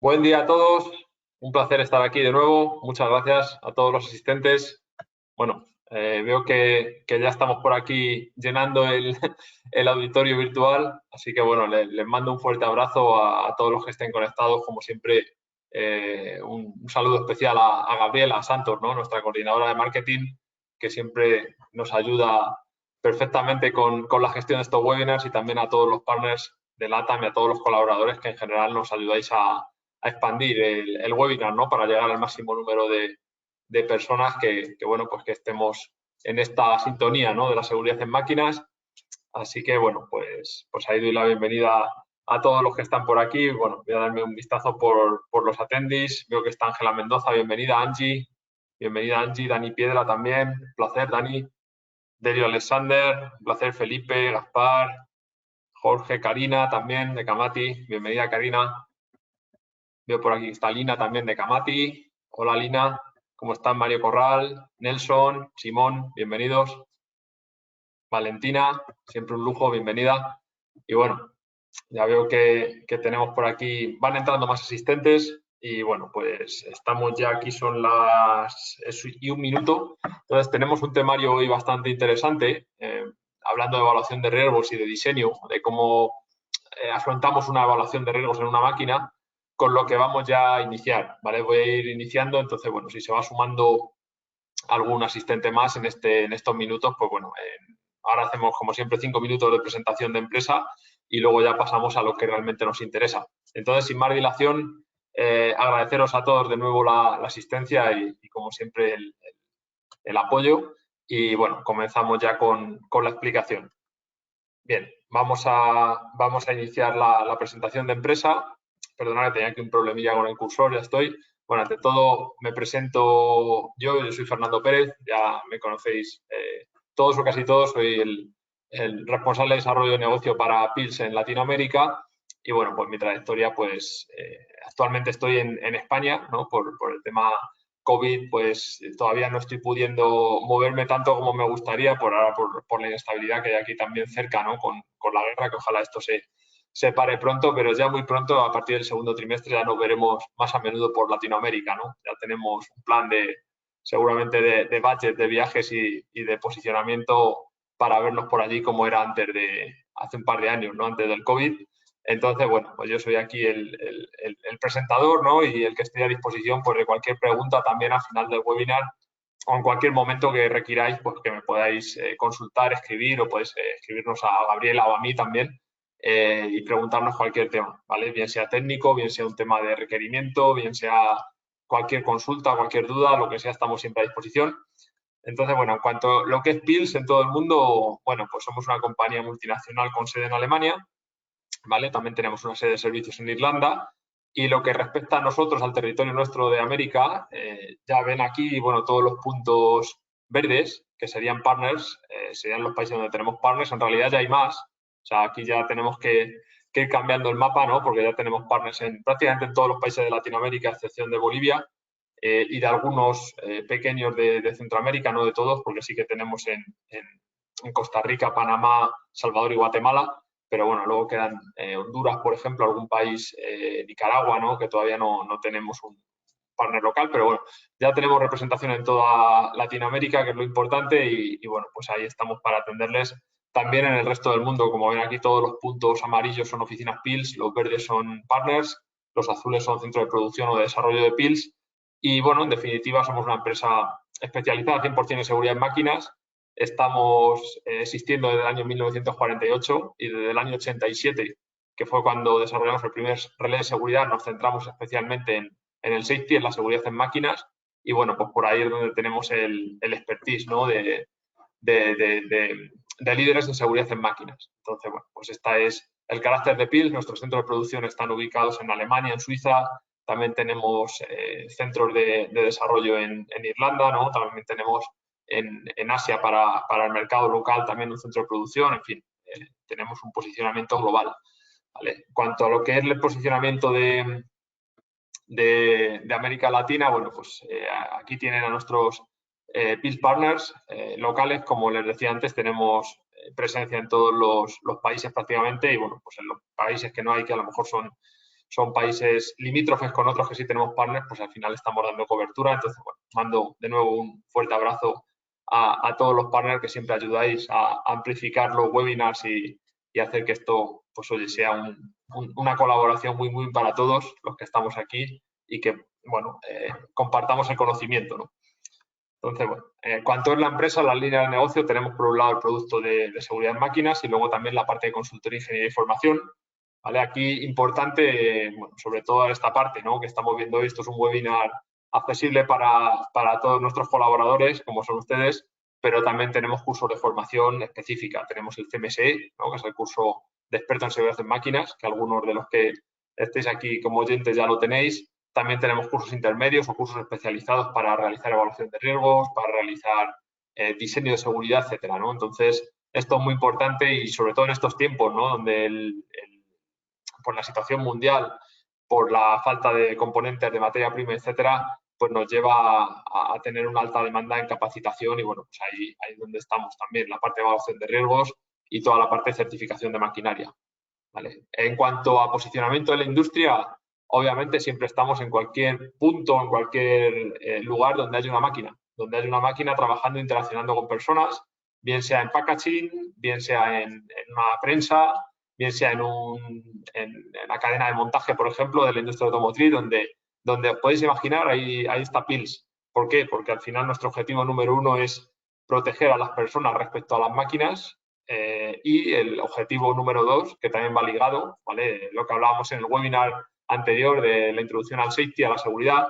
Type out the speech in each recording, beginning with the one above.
Buen día a todos, un placer estar aquí de nuevo. Muchas gracias a todos los asistentes. Bueno, veo que ya estamos por aquí llenando el auditorio virtual, así que bueno, les mando un fuerte abrazo a todos los que estén conectados. Como siempre, un saludo especial a Gabriela Santos, ¿no? Nuestra coordinadora de marketing, que siempre nos ayuda perfectamente con la gestión de estos webinars, y también a todos los partners de LATAM y a todos los colaboradores que en general nos ayudáis a expandir el webinar, ¿no? Para llegar al máximo número de personas bueno, pues que estemos en esta sintonía, ¿no? De la seguridad en máquinas. Así que, bueno, pues ahí doy la bienvenida a todos los que están por aquí. Bueno, voy a darme un vistazo por los attendees. Veo que está Ángela Mendoza, bienvenida Angie. Bienvenida Angie, Dani Piedra también. Un placer, Dani. Delio Alexander, un placer, Felipe, Gaspar, Jorge, Karina también, de Camati. Bienvenida, Karina. Veo por aquí está Lina también de Camati. Hola Lina, ¿cómo están? Mario Corral, Nelson, Simón, bienvenidos. Valentina, siempre un lujo, bienvenida. Y bueno, ya veo que tenemos por aquí, van entrando más asistentes y bueno, pues estamos ya aquí, son las y un minuto. Entonces tenemos un temario hoy bastante interesante, hablando de evaluación de riesgos y de diseño, de cómo afrontamos una evaluación de riesgos en una máquina, con lo que vamos ya a iniciar, ¿vale? Voy a ir iniciando, entonces, bueno, si se va sumando algún asistente más en estos minutos, pues bueno, ahora hacemos como siempre 5 minutos de presentación de empresa y luego ya pasamos a lo que realmente nos interesa. Entonces, sin más dilación, agradeceros a todos de nuevo la asistencia y como siempre el apoyo, y bueno, comenzamos ya con la explicación. Bien, vamos a iniciar la presentación de empresa. Perdonad que tenía aquí un problemilla con el cursor, ya estoy. Bueno, ante todo me presento yo soy Fernando Pérez, ya me conocéis todos o casi todos, soy el responsable de desarrollo de negocio para PILS en Latinoamérica. Y bueno, pues mi trayectoria, pues actualmente estoy en España, ¿no? Por el tema COVID, pues todavía no estoy pudiendo moverme tanto como me gustaría por la inestabilidad que hay aquí también cerca, ¿no? Con la guerra, que ojalá esto se pare pronto, pero ya muy pronto, a partir del segundo trimestre, ya nos veremos más a menudo por Latinoamérica, ¿no? Ya tenemos un plan seguramente de budget, de viajes y de posicionamiento para vernos por allí como era hace un par de años, ¿no? Antes del COVID. Entonces, bueno, pues yo soy aquí el presentador, ¿no? Y el que estoy a disposición, pues, de cualquier pregunta también al final del webinar, o en cualquier momento que requiráis, pues que me podáis consultar, escribir, o podéis escribirnos a Gabriela o a mí también, y preguntarnos cualquier tema, ¿vale? Bien sea técnico, bien sea un tema de requerimiento, bien sea cualquier consulta, cualquier duda, lo que sea, estamos siempre a disposición. Entonces, bueno, en cuanto a lo que es PILS en todo el mundo, bueno, pues somos una compañía multinacional con sede en Alemania, ¿vale? También tenemos una sede de servicios en Irlanda. Y lo que respecta a nosotros, al territorio nuestro de América, ya ven aquí, bueno, todos los puntos verdes, que serían partners, serían los países donde tenemos partners. En realidad ya hay más. O sea, aquí ya tenemos que ir cambiando el mapa, ¿no? Porque ya tenemos partners en prácticamente en todos los países de Latinoamérica, a excepción de Bolivia, y de algunos pequeños de Centroamérica, no de todos, porque sí que tenemos en Costa Rica, Panamá, Salvador y Guatemala. Pero bueno, luego quedan Honduras, por ejemplo, algún país, Nicaragua, ¿no? Que todavía no tenemos un partner local, pero bueno, ya tenemos representación en toda Latinoamérica, que es lo importante, y bueno, pues ahí estamos para atenderles también en el resto del mundo. Como ven aquí, todos los puntos amarillos son oficinas PILS, los verdes son partners, los azules son centros de producción o de desarrollo de PILS, y bueno, en definitiva, somos una empresa especializada 100% en seguridad en máquinas. Estamos existiendo desde el año 1948, y desde el año 87, que fue cuando desarrollamos el primer relé de seguridad, nos centramos especialmente en el safety, en la seguridad en máquinas. Y bueno, pues por ahí es donde tenemos el expertise, ¿no? de líderes en seguridad en máquinas. Entonces, bueno, pues esta es el carácter de PILS. Nuestros centros de producción están ubicados en Alemania, en Suiza. También tenemos centros de desarrollo en Irlanda, ¿no? También tenemos en Asia para el mercado local también un centro de producción. En fin, tenemos un posicionamiento global, ¿vale? En cuanto a lo que es el posicionamiento de América Latina, bueno, pues aquí tienen a nuestros PILS partners locales. Como les decía antes, tenemos presencia en todos los países prácticamente, y bueno, pues en los países que no hay, que a lo mejor son son países limítrofes con otros que sí tenemos partners, pues al final estamos dando cobertura. Entonces, bueno, mando de nuevo un fuerte abrazo a todos los partners que siempre ayudáis a amplificar los webinars y hacer que esto, pues oye, sea una colaboración muy, muy para todos los que estamos aquí y que, bueno, compartamos el conocimiento, ¿no? Entonces, bueno, en cuanto es la empresa, las líneas de negocio, tenemos por un lado el producto de seguridad en máquinas y luego también la parte de consultoría, ingeniería y formación. ¿Vale? Aquí importante, bueno, sobre todo esta parte, ¿no? Que estamos viendo hoy, esto es un webinar accesible para todos nuestros colaboradores, como son ustedes, pero también tenemos cursos de formación específica. Tenemos el CMSE, ¿no? Que es el curso de experto en seguridad en máquinas, que algunos de los que estéis aquí como oyentes ya lo tenéis. También tenemos cursos intermedios o cursos especializados para realizar evaluación de riesgos, para realizar diseño de seguridad, etcétera, ¿no? Entonces, esto es muy importante y sobre todo en estos tiempos, ¿no? Donde por la situación mundial, por la falta de componentes de materia prima, etcétera, pues nos lleva a tener una alta demanda en capacitación y bueno, pues ahí es donde estamos también, la parte de evaluación de riesgos y toda la parte de certificación de maquinaria. ¿Vale? En cuanto a posicionamiento de la industria, obviamente siempre estamos en cualquier punto, en cualquier lugar donde haya una máquina trabajando, interaccionando con personas, bien sea en packaging, bien sea en una prensa, bien sea en la cadena de montaje, por ejemplo, de la industria automotriz, donde os podéis imaginar, ahí está PILS. ¿Por qué? Porque al final nuestro objetivo número uno es proteger a las personas respecto a las máquinas y el objetivo número 2, que también va ligado, ¿vale? Lo que hablábamos en el webinar anterior de la introducción al safety, a la seguridad,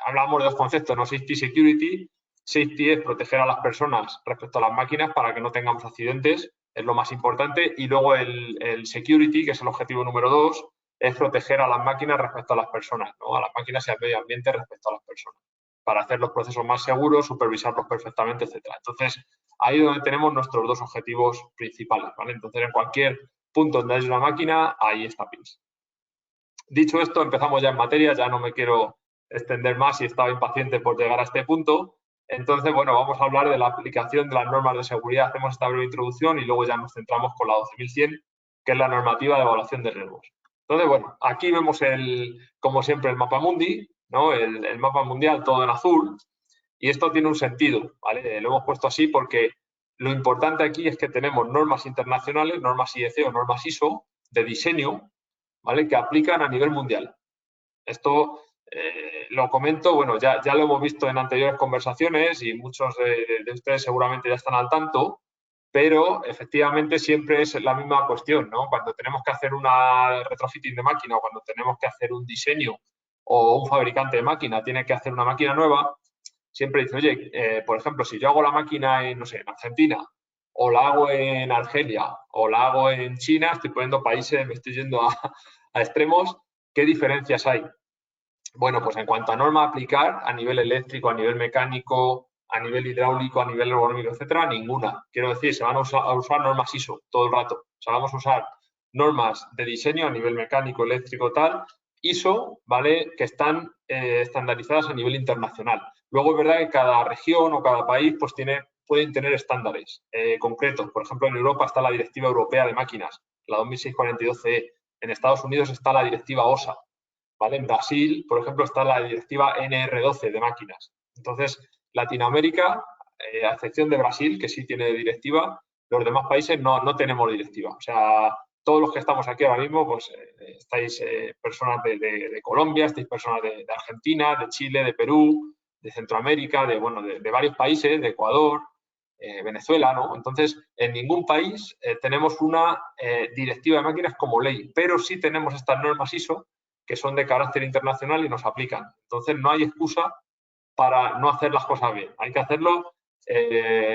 hablábamos de dos conceptos, ¿no? Safety y security. Safety es proteger a las personas respecto a las máquinas para que no tengamos accidentes, es lo más importante. Y luego el security, que es el objetivo número 2, es proteger a las máquinas respecto a las personas, ¿no? A las máquinas y al medio ambiente respecto a las personas, para hacer los procesos más seguros, supervisarlos perfectamente, etcétera. Entonces, ahí es donde tenemos nuestros dos objetivos principales, ¿vale? Entonces, en cualquier punto donde haya una máquina, ahí está PILS. Dicho esto, empezamos ya en materia, ya no me quiero extender más y estaba impaciente por llegar a este punto. Entonces, bueno, vamos a hablar de la aplicación de las normas de seguridad. Hacemos esta breve introducción y luego ya nos centramos con la 12.100, que es la normativa de evaluación de riesgos. Entonces, bueno, aquí vemos, como siempre, el mapa mundi, ¿no? El mapa mundial todo en azul. Y esto tiene un sentido, ¿vale? Lo hemos puesto así porque lo importante aquí es que tenemos normas internacionales, normas IEC o normas ISO de diseño, ¿vale? Que aplican a nivel mundial. Esto lo comento, bueno, ya lo hemos visto en anteriores conversaciones y muchos de ustedes seguramente ya están al tanto, pero efectivamente siempre es la misma cuestión, ¿no? Cuando tenemos que hacer una retrofitting de máquina o cuando tenemos que hacer un diseño o un fabricante de máquina tiene que hacer una máquina nueva, siempre dice, oye, por ejemplo, si yo hago la máquina en, no sé, en Argentina o la hago en Argelia o la hago en China, estoy poniendo países, me estoy yendo a extremos, ¿qué diferencias hay? Bueno, pues en cuanto a norma a aplicar, a nivel eléctrico, a nivel mecánico, a nivel hidráulico, a nivel ergonómico, etcétera, ninguna. Quiero decir, se van a usar normas ISO todo el rato. O sea, vamos a usar normas de diseño a nivel mecánico, eléctrico, tal, ISO, ¿vale? Que están estandarizadas a nivel internacional. Luego es verdad que cada región o cada país pues pueden tener estándares concretos. Por ejemplo, en Europa está la Directiva Europea de Máquinas, la 2642-CE. En Estados Unidos está la Directiva OSA. ¿Vale? En Brasil, por ejemplo, está la Directiva NR12 de máquinas. Entonces, Latinoamérica, a excepción de Brasil, que sí tiene directiva, los demás países no tenemos directiva. O sea, todos los que estamos aquí ahora mismo, pues estáis personas de Colombia, estáis personas de Argentina, de Chile, de Perú, de Centroamérica, de varios países, de Ecuador, Venezuela, ¿no? Entonces, en ningún país tenemos una directiva de máquinas como ley, pero sí tenemos estas normas ISO que son de carácter internacional y nos aplican. Entonces, no hay excusa para no hacer las cosas bien. Hay que hacerlo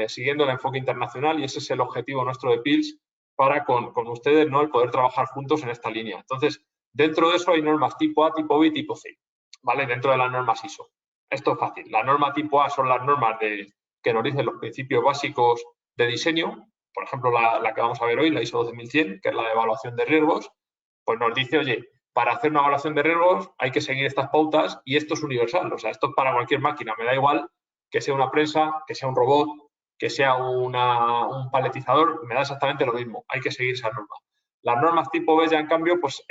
siguiendo el enfoque internacional y ese es el objetivo nuestro de PILS para con ustedes, ¿no? El poder trabajar juntos en esta línea. Entonces, dentro de eso hay normas tipo A, tipo B y tipo C, ¿vale? Dentro de las normas ISO. Esto es fácil. La norma tipo A son las normas que nos dicen los principios básicos de diseño. Por ejemplo, la que vamos a ver hoy, la ISO 12100, que es la de evaluación de riesgos, pues nos dice, oye, para hacer una evaluación de riesgos hay que seguir estas pautas y esto es universal, o sea, esto es para cualquier máquina, me da igual que sea una prensa, que sea un robot, que sea un paletizador, me da exactamente lo mismo, hay que seguir esa norma. Las normas tipo B ya, en cambio, pues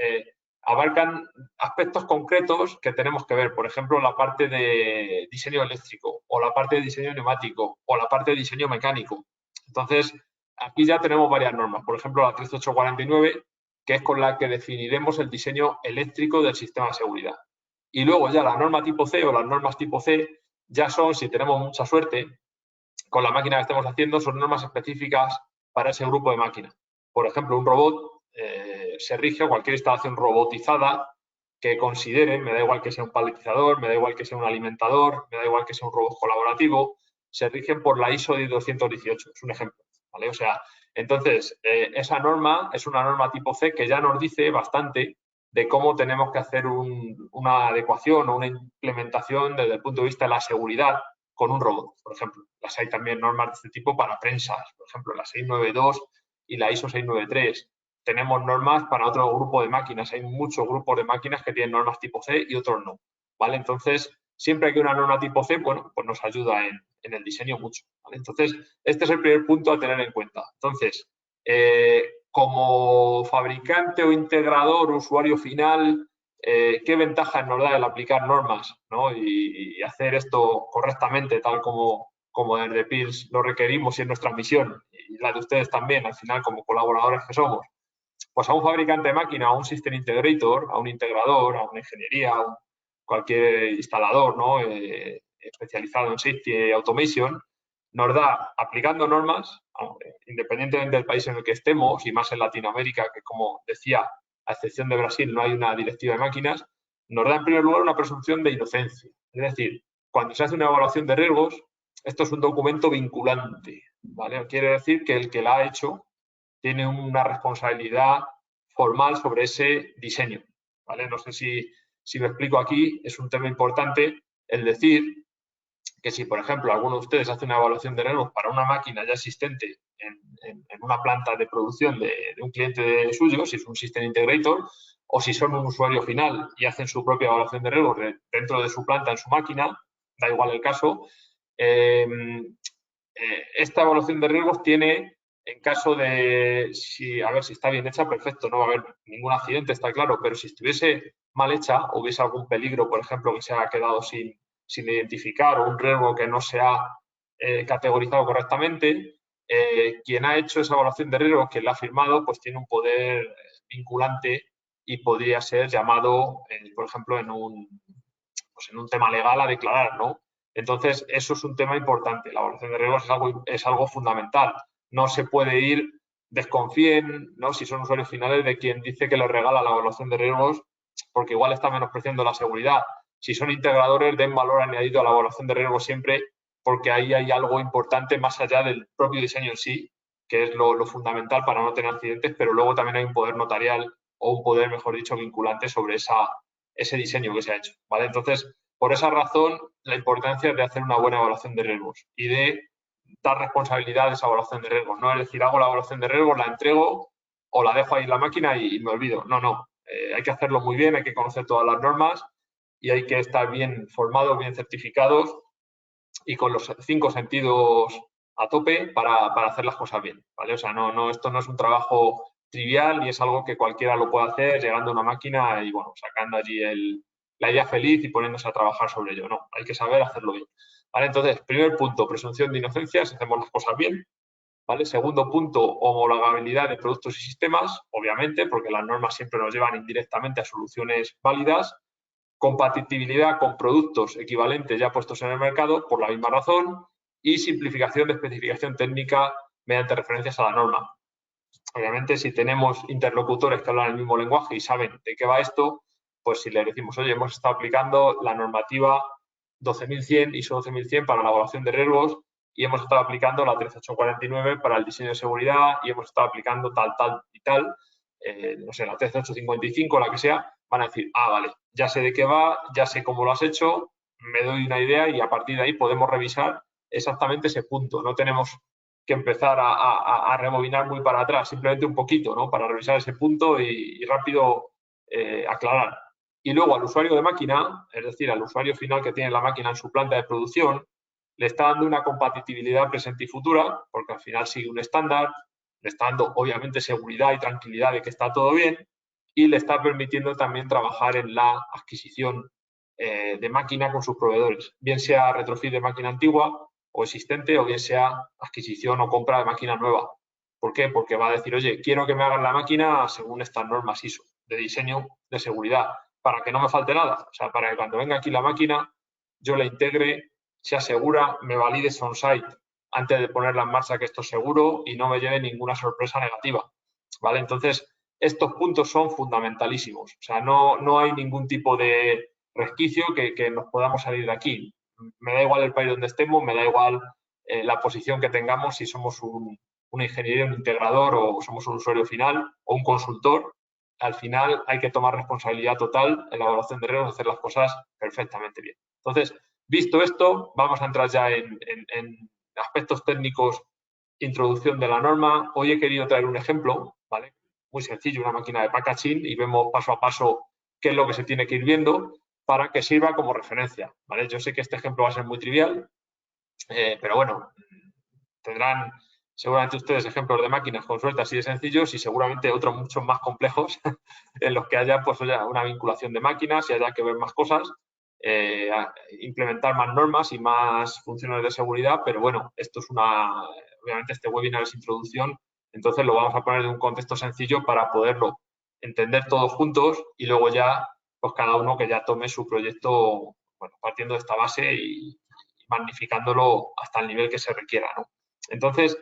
abarcan aspectos concretos que tenemos que ver. Por ejemplo, la parte de diseño eléctrico, o la parte de diseño neumático, o la parte de diseño mecánico. Entonces, aquí ya tenemos varias normas. Por ejemplo, la 13849, que es con la que definiremos el diseño eléctrico del sistema de seguridad. Y luego ya la norma tipo C o las normas tipo C ya son, si tenemos mucha suerte, con la máquina que estemos haciendo, son normas específicas para ese grupo de máquinas. Por ejemplo, un robot se rige, cualquier instalación robotizada que consideren, me da igual que sea un paletizador, me da igual que sea un alimentador, me da igual que sea un robot colaborativo, se rigen por la ISO 218, es un ejemplo, ¿vale? O sea, entonces, esa norma es una norma tipo C que ya nos dice bastante de cómo tenemos que hacer una adecuación o una implementación desde el punto de vista de la seguridad con un robot, por ejemplo. Las hay también normas de este tipo para prensas, por ejemplo, la 692 y la ISO 693. Tenemos normas para otro grupo de máquinas. Hay muchos grupos de máquinas que tienen normas tipo C y otros no, ¿vale? Entonces, siempre que una norma tipo C, bueno, pues nos ayuda en el diseño mucho, ¿vale? Entonces, este es el primer punto a tener en cuenta. Entonces, como fabricante o integrador, usuario final, qué ventajas nos da el aplicar normas, ¿no? y hacer esto correctamente, tal como desde PIRS lo requerimos y es nuestra misión, y la de ustedes también, al final, como colaboradores que somos. Pues a un fabricante de máquina, a un system integrator, a un integrador, a una ingeniería, a cualquier instalador, ¿no? Especializado en safety automation, nos da, aplicando normas, independientemente del país en el que estemos, y más en Latinoamérica, que como decía, a excepción de Brasil, no hay una directiva de máquinas, nos da en primer lugar una presunción de inocencia. Es decir, cuando se hace una evaluación de riesgos, esto es un documento vinculante, ¿vale? Quiere decir que el que la ha hecho tiene una responsabilidad formal sobre ese diseño, ¿vale? No sé si me explico aquí, es un tema importante el decir que si, por ejemplo, alguno de ustedes hace una evaluación de riesgos para una máquina ya existente en una planta de producción de un cliente suyo, si es un System Integrator, o si son un usuario final y hacen su propia evaluación de riesgos dentro de su planta, en su máquina, da igual el caso, esta evaluación de riesgos tiene, en caso de, a ver si está bien hecha, perfecto, no va a haber ningún accidente, está claro, pero si estuviese mal hecha, o hubiese algún peligro, por ejemplo, que se ha quedado sin identificar o un riesgo que no se ha categorizado correctamente, quien ha hecho esa evaluación de riesgo, quien la ha firmado, pues tiene un poder vinculante y podría ser llamado, por ejemplo, en un tema legal a declarar, ¿no? Entonces, eso es un tema importante. La evaluación de riesgos es algo fundamental. No se puede ir, desconfíen, ¿no? Si son usuarios finales, de quien dice que les regala la evaluación de riesgos, porque igual está menospreciando la seguridad. Si son integradores, den valor añadido a la evaluación de riesgos siempre, porque ahí hay algo importante más allá del propio diseño en sí, que es lo fundamental para no tener accidentes, pero luego también hay un poder notarial o un poder, mejor dicho, vinculante sobre ese diseño que se ha hecho, ¿vale? Entonces, por esa razón, la importancia de hacer una buena evaluación de riesgos y de dar responsabilidad de esa evaluación de riesgos. No es decir, hago la evaluación de riesgos, la entrego o la dejo ahí en la máquina y me olvido. No, no. Hay que hacerlo muy bien, hay que conocer todas las normas y hay que estar bien formados, bien certificados y con los 5 sentidos a tope para hacer las cosas bien, ¿vale? O sea, esto no es un trabajo trivial ni es algo que cualquiera lo pueda hacer llegando a una máquina y, bueno, sacando allí la idea feliz y poniéndose a trabajar sobre ello. No, hay que saber hacerlo bien. ¿Vale? Entonces, primer punto, presunción de inocencia, si hacemos las cosas bien. ¿Vale? Segundo punto, homologabilidad de productos y sistemas, obviamente, porque las normas siempre nos llevan indirectamente a soluciones válidas. Compatibilidad con productos equivalentes ya puestos en el mercado, por la misma razón. Y simplificación de especificación técnica mediante referencias a la norma. Obviamente, si tenemos interlocutores que hablan el mismo lenguaje y saben de qué va esto, pues si le decimos, oye, hemos estado aplicando la normativa 12.100, ISO 12.100 para la evaluación de riesgos y hemos estado aplicando la 13849 para el diseño de seguridad y hemos estado aplicando tal, tal y tal, no sé, la 13855, la que sea, van a decir, ah, vale, ya sé de qué va, ya sé cómo lo has hecho, me doy una idea y a partir de ahí podemos revisar exactamente ese punto. No tenemos que empezar a rebobinar muy para atrás, simplemente un poquito, ¿no? Para revisar ese punto y rápido aclarar. Y luego al usuario de máquina, es decir, al usuario final que tiene la máquina en su planta de producción, le está dando una compatibilidad presente y futura, porque al final sigue un estándar, le está dando obviamente seguridad y tranquilidad de que está todo bien y le está permitiendo también trabajar en la adquisición de máquina con sus proveedores, bien sea retrofit de máquina antigua o existente o bien sea adquisición o compra de máquina nueva. ¿Por qué? Porque va a decir, oye, quiero que me hagan la máquina según estas normas ISO de diseño de seguridad, para que no me falte nada. O sea, para que cuando venga aquí la máquina, yo la integre, sea segura, me valide on-site antes de ponerla en marcha que esto es seguro y no me lleve ninguna sorpresa negativa. ¿Vale? Entonces, estos puntos son fundamentalísimos. O sea, no hay ningún tipo de resquicio que nos podamos salir de aquí. Me da igual el país donde estemos, me da igual la posición que tengamos, si somos un ingeniero, un integrador o somos un usuario final o un consultor. Al final hay que tomar responsabilidad total en la evaluación de riesgos, hacer las cosas perfectamente bien. Entonces, visto esto, vamos a entrar ya en aspectos técnicos, introducción de la norma. Hoy he querido traer un ejemplo, ¿vale? Muy sencillo, una máquina de packaging y vemos paso a paso qué es lo que se tiene que ir viendo para que sirva como referencia, ¿vale? Yo sé que este ejemplo va a ser muy trivial, pero bueno, tendrán seguramente ustedes ejemplos de máquinas con suerte así de sencillos y seguramente otros muchos más complejos en los que haya pues una vinculación de máquinas y haya que ver más cosas, implementar más normas y más funciones de seguridad, pero bueno, esto es obviamente este webinar es introducción, entonces lo vamos a poner en un contexto sencillo para poderlo entender todos juntos y luego ya pues cada uno que ya tome su proyecto, bueno, partiendo de esta base y magnificándolo hasta el nivel que se requiera, ¿no? Entonces,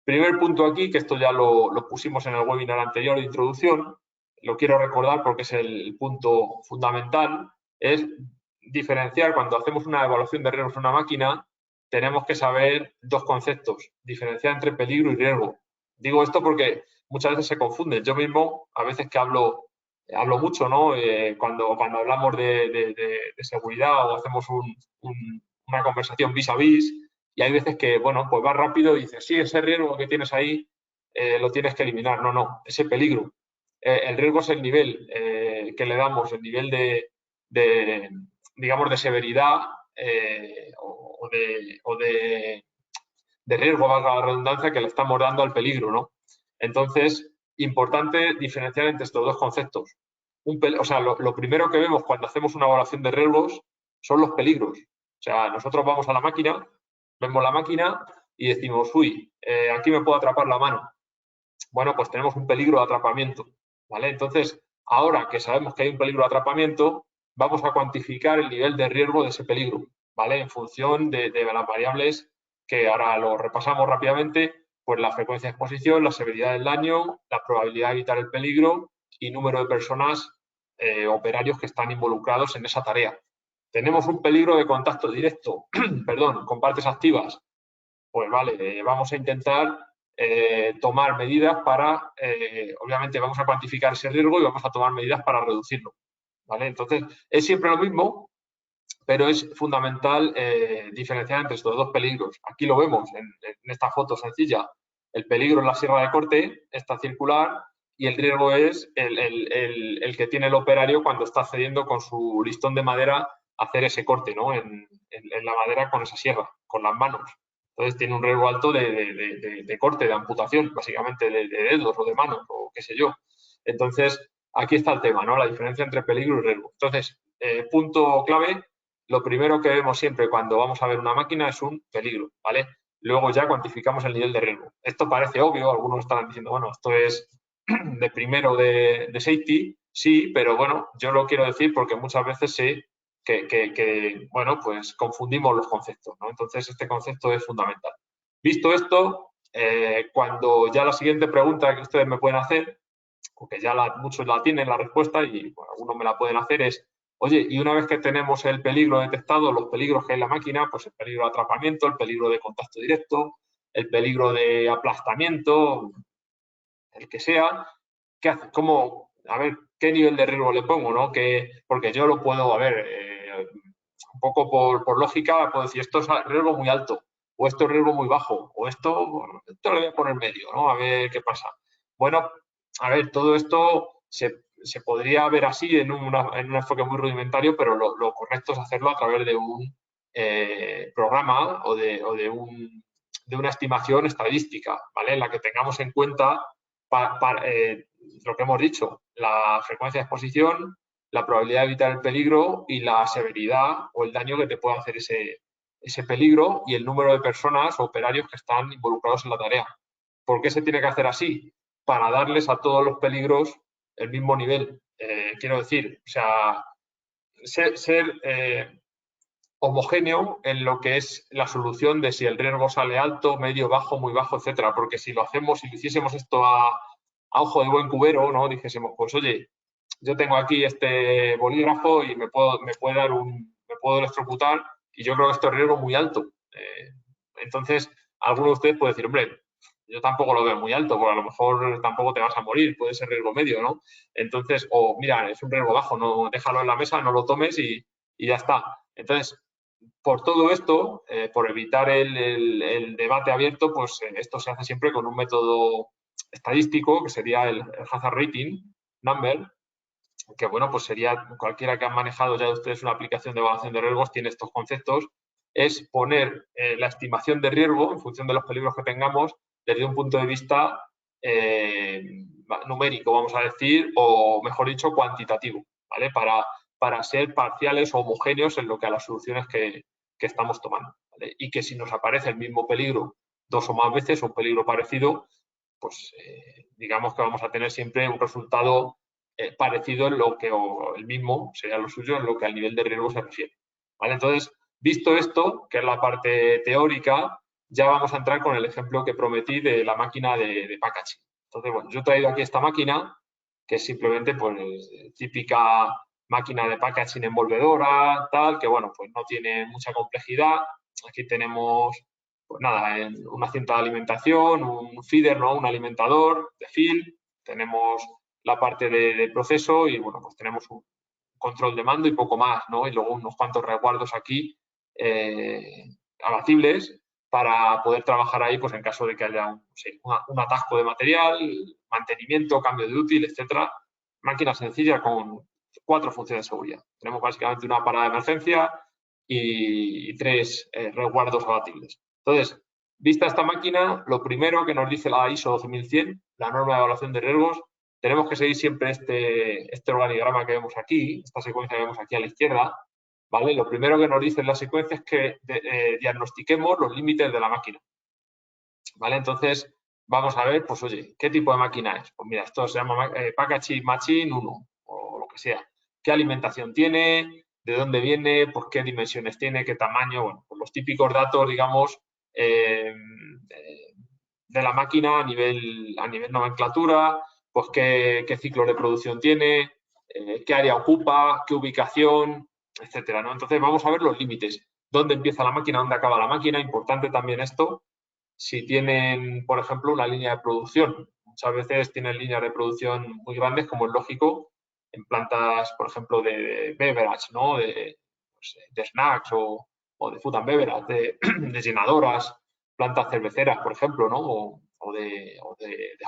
primer punto aquí, que esto ya lo pusimos en el webinar anterior de introducción, lo quiero recordar porque es el punto fundamental, es diferenciar cuando hacemos una evaluación de riesgos en una máquina, tenemos que saber dos conceptos, diferenciar entre peligro y riesgo. Digo esto porque muchas veces se confunden. Yo mismo, a veces que hablo mucho, ¿no? Cuando hablamos de seguridad o hacemos una conversación vis a vis, y hay veces que, bueno, pues vas rápido y dices, sí, ese riesgo que tienes ahí lo tienes que eliminar. No, ese peligro. El riesgo es el nivel que le damos, el nivel digamos, de severidad o de riesgo, valga la redundancia, que le estamos dando al peligro, ¿no? Entonces, importante diferenciar entre estos dos conceptos. O sea, lo primero que vemos cuando hacemos una evaluación de riesgos son los peligros. O sea, nosotros vamos a la máquina, vemos la máquina y decimos, uy, aquí me puedo atrapar la mano. Bueno, pues tenemos un peligro de atrapamiento, ¿vale? Entonces, ahora que sabemos que hay un peligro de atrapamiento, vamos a cuantificar el nivel de riesgo de ese peligro, ¿vale? En función de las variables que ahora lo repasamos rápidamente, pues la frecuencia de exposición, la severidad del daño, la probabilidad de evitar el peligro y número de personas, operarios que están involucrados en esa tarea. Tenemos un peligro de contacto directo, perdón, con partes activas. Pues vale, vamos a intentar tomar medidas para, obviamente vamos a cuantificar ese riesgo y vamos a tomar medidas para reducirlo, ¿vale? Entonces, es siempre lo mismo, pero es fundamental diferenciar entre estos dos peligros. Aquí lo vemos en esta foto sencilla. El peligro es la sierra de corte, esta circular, y el riesgo es el que tiene el operario cuando está accediendo con su listón de madera a hacer ese corte, ¿no? En la madera con esa sierra, con las manos. Entonces tiene un riesgo alto de corte, de amputación, básicamente de dedos o de manos o qué sé yo. Entonces, aquí está el tema, ¿no? La diferencia entre peligro y riesgo. Entonces, punto clave, lo primero que vemos siempre cuando vamos a ver una máquina es un peligro, ¿vale? Luego ya cuantificamos el nivel de riesgo. Esto parece obvio, algunos estarán diciendo, bueno, esto es de primero de safety, sí, pero bueno, yo lo quiero decir porque muchas veces sé que bueno, pues confundimos los conceptos, ¿no? Entonces, este concepto es fundamental. Visto esto, cuando ya la siguiente pregunta que ustedes me pueden hacer, porque ya muchos la tienen la respuesta y bueno, algunos me la pueden hacer, es, oye, y una vez que tenemos el peligro detectado, los peligros que hay en la máquina, pues el peligro de atrapamiento, el peligro de contacto directo, el peligro de aplastamiento, el que sea, ¿qué hace? ¿Cómo, a ver, qué nivel de riesgo le pongo, ¿no? Porque yo lo puedo, a ver, un poco por lógica, puedo decir, esto es riesgo muy alto, o esto es riesgo muy bajo, o esto le voy a poner medio, ¿no? A ver qué pasa. Bueno, a ver, todo esto se podría ver así en un enfoque muy rudimentario, pero lo correcto es hacerlo a través de un programa o de un de una estimación estadística, ¿vale? En la que tengamos en cuenta lo que hemos dicho, la frecuencia de exposición, la probabilidad de evitar el peligro y la severidad o el daño que te puede hacer ese peligro y el número de personas o operarios que están involucrados en la tarea. ¿Por qué se tiene que hacer así? Para darles a todos los peligros el mismo nivel. Quiero decir, o sea, ser homogéneo en lo que es la solución de si el riesgo sale alto, medio, bajo, muy bajo, etcétera. Porque si lo hacemos, si lo hiciésemos esto a ojo de buen cubero, ¿no? Dijésemos, pues oye, yo tengo aquí este bolígrafo y me puedo electrocutar y yo creo que esto es riesgo muy alto. Entonces, alguno de ustedes puede decir, hombre, yo tampoco lo veo muy alto, porque a lo mejor tampoco te vas a morir, puede ser riesgo medio, ¿no? Entonces, o mira, es un riesgo bajo, no, déjalo en la mesa, no lo tomes y ya está. Entonces, por todo esto, por evitar el debate abierto, pues esto se hace siempre con un método estadístico, que sería el hazard rating number, que bueno, pues sería cualquiera que han manejado ya de ustedes una aplicación de evaluación de riesgos tiene estos conceptos, es poner la estimación de riesgo en función de los peligros que tengamos desde un punto de vista numérico, vamos a decir, o mejor dicho, cuantitativo, ¿vale? Para ser parciales o homogéneos en lo que a las soluciones que estamos tomando, ¿vale? Y que si nos aparece el mismo peligro 2 o más veces o un peligro parecido, pues digamos que vamos a tener siempre un resultado parecido en lo que, o el mismo, sería lo suyo, en lo que al nivel de riesgo se refiere. ¿Vale? Entonces, visto esto, que es la parte teórica, ya vamos a entrar con el ejemplo que prometí de la máquina de packaging. Entonces, bueno, yo he traído aquí esta máquina, que es simplemente, pues, típica máquina de packaging envolvedora, tal, que, bueno, pues no tiene mucha complejidad. Aquí tenemos, pues nada, una cinta de alimentación, un feeder, ¿no? Un alimentador de fill, tenemos la parte de proceso y, bueno, pues tenemos un control de mando y poco más, ¿no? Y luego unos cuantos resguardos aquí abatibles para poder trabajar ahí, pues en caso de que haya un atasco de material, mantenimiento, cambio de útil, etcétera. Máquina sencilla con 4 funciones de seguridad. Tenemos básicamente una parada de emergencia y 3 resguardos abatibles. Entonces, vista esta máquina, lo primero que nos dice la ISO 12100, la norma de evaluación de riesgos, tenemos que seguir siempre este organigrama que vemos aquí, esta secuencia que vemos aquí a la izquierda, ¿vale? Lo primero que nos dice en la secuencia es que diagnostiquemos los límites de la máquina, ¿vale? Entonces, vamos a ver, pues oye, ¿qué tipo de máquina es? Pues mira, esto se llama Packaging Machine 1 o lo que sea. ¿Qué alimentación tiene? ¿De dónde viene? ¿Por qué dimensiones tiene? ¿Qué tamaño? Bueno, pues los típicos datos, digamos, de la máquina a nivel nomenclatura, pues qué ciclo de producción tiene, qué área ocupa, qué ubicación, etcétera, ¿no? Entonces vamos a ver los límites. ¿Dónde empieza la máquina? ¿Dónde acaba la máquina? Importante también esto. Si tienen, por ejemplo, una línea de producción. Muchas veces tienen líneas de producción muy grandes, como es lógico, en plantas, por ejemplo, de beverage, ¿no? Pues, de snacks o de food and beverage, de llenadoras, plantas cerveceras, por ejemplo, ¿no? O de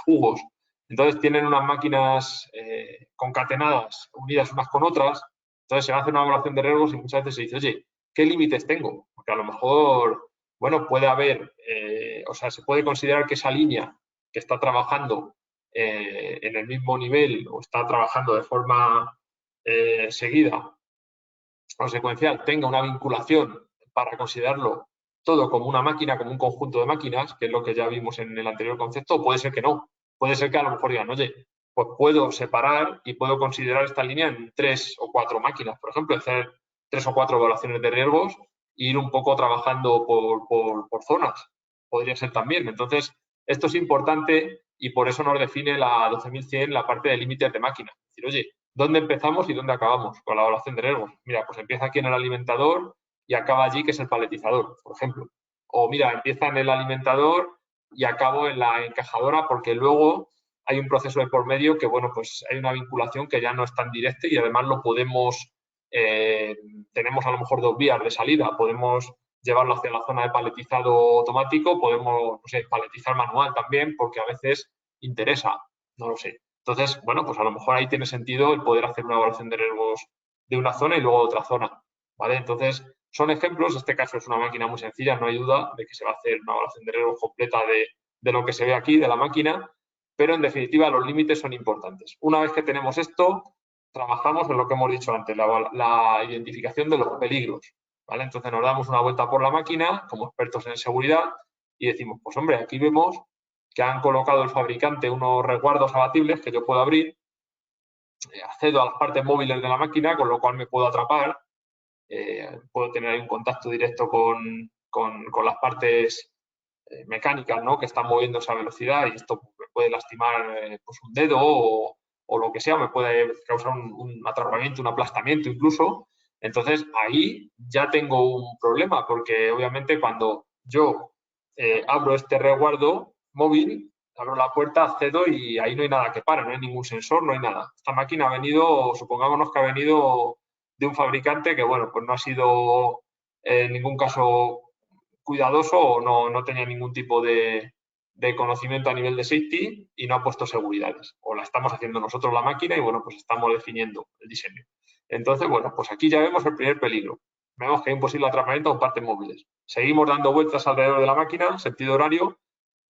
jugos. Entonces tienen unas máquinas concatenadas, unidas unas con otras. Entonces se hace una evaluación de riesgos y muchas veces se dice, oye, ¿qué límites tengo? Porque a lo mejor, bueno, puede haber, o sea, se puede considerar que esa línea que está trabajando en el mismo nivel o está trabajando de forma seguida o secuencial tenga una vinculación para considerarlo todo como una máquina, como un conjunto de máquinas, que es lo que ya vimos en el anterior concepto, o puede ser que no. Puede ser que a lo mejor digan, oye, pues puedo separar y puedo considerar esta línea en 3 o 4 máquinas, por ejemplo, hacer 3 o 4 evaluaciones de riesgos e ir un poco trabajando por zonas. Podría ser también. Entonces, esto es importante y por eso nos define la 12100 la parte de límites de máquina. Es decir, oye, ¿dónde empezamos y dónde acabamos con la evaluación de riesgos? Mira, pues empieza aquí en el alimentador y acaba allí, que es el paletizador, por ejemplo. O mira, empieza en el alimentador y acabo en la encajadora, porque luego hay un proceso de por medio que, bueno, pues hay una vinculación que ya no es tan directa y además lo podemos, tenemos a lo mejor 2 vías de salida. Podemos llevarlo hacia la zona de paletizado automático, podemos, no sé, paletizar manual también, porque a veces interesa, no lo sé. Entonces, bueno, pues a lo mejor ahí tiene sentido el poder hacer una evaluación de riesgos de una zona y luego de otra zona, ¿vale? Entonces, Son ejemplos, este caso es una máquina muy sencilla, no hay duda de que se va a hacer una evaluación de riesgo completa de lo que se ve aquí, de la máquina, pero en definitiva los límites son importantes. Una vez que tenemos esto, trabajamos en lo que hemos dicho antes, la identificación de los peligros, ¿vale? Entonces nos damos una vuelta por la máquina como expertos en seguridad y decimos, pues hombre, aquí vemos que han colocado el fabricante unos resguardos abatibles que yo puedo abrir, accedo a las partes móviles de la máquina, con lo cual me puedo atrapar, puedo tener ahí un contacto directo con las partes mecánicas, ¿no? Que están moviéndose a velocidad y esto me puede lastimar pues un dedo o lo que sea, me puede causar un atrapamiento, un aplastamiento incluso. Entonces ahí ya tengo un problema porque obviamente cuando yo abro este resguardo móvil, abro la puerta, accedo y ahí no hay nada que pare, no hay ningún sensor, no hay nada. Esta máquina ha venido, supongámonos que ha venido de un fabricante que, bueno, pues no ha sido en ningún caso cuidadoso o no tenía ningún tipo de conocimiento a nivel de safety y no ha puesto seguridades. O la estamos haciendo nosotros la máquina y, bueno, pues estamos definiendo el diseño. Entonces, bueno, pues aquí ya vemos el primer peligro. Vemos que hay un posible atrapamiento con partes móviles. Seguimos dando vueltas alrededor de la máquina, sentido horario,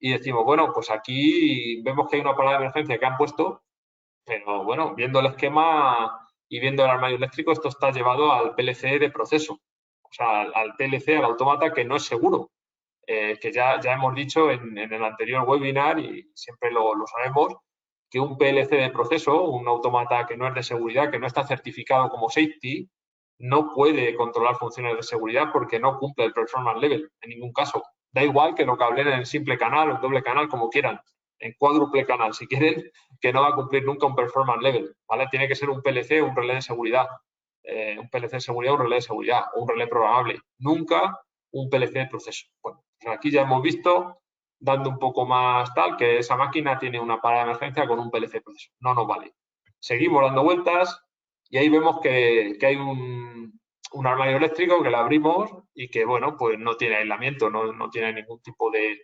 y decimos, bueno, pues aquí vemos que hay una parada de emergencia que han puesto, pero bueno, viendo el esquema y viendo el armario eléctrico, esto está llevado al PLC de proceso, o sea, al PLC, al autómata, que no es seguro, que ya hemos dicho en el anterior webinar y siempre lo sabemos, que un PLC de proceso, un autómata que no es de seguridad, que no está certificado como safety, no puede controlar funciones de seguridad porque no cumple el performance level en ningún caso. Da igual que lo cablen en simple canal o en doble canal, como quieran, en cuádruple canal, si quieren, que no va a cumplir nunca un performance level, ¿vale? Tiene que ser un PLC, un relé de seguridad, un PLC de seguridad, un relé de seguridad, un relé programable. Nunca un PLC de proceso. Bueno, pues aquí ya hemos visto, dando un poco más tal, que esa máquina tiene una parada de emergencia con un PLC de proceso. No nos vale. Seguimos dando vueltas y ahí vemos que hay un armario eléctrico que lo abrimos y que, bueno, pues no tiene aislamiento, no tiene ningún tipo de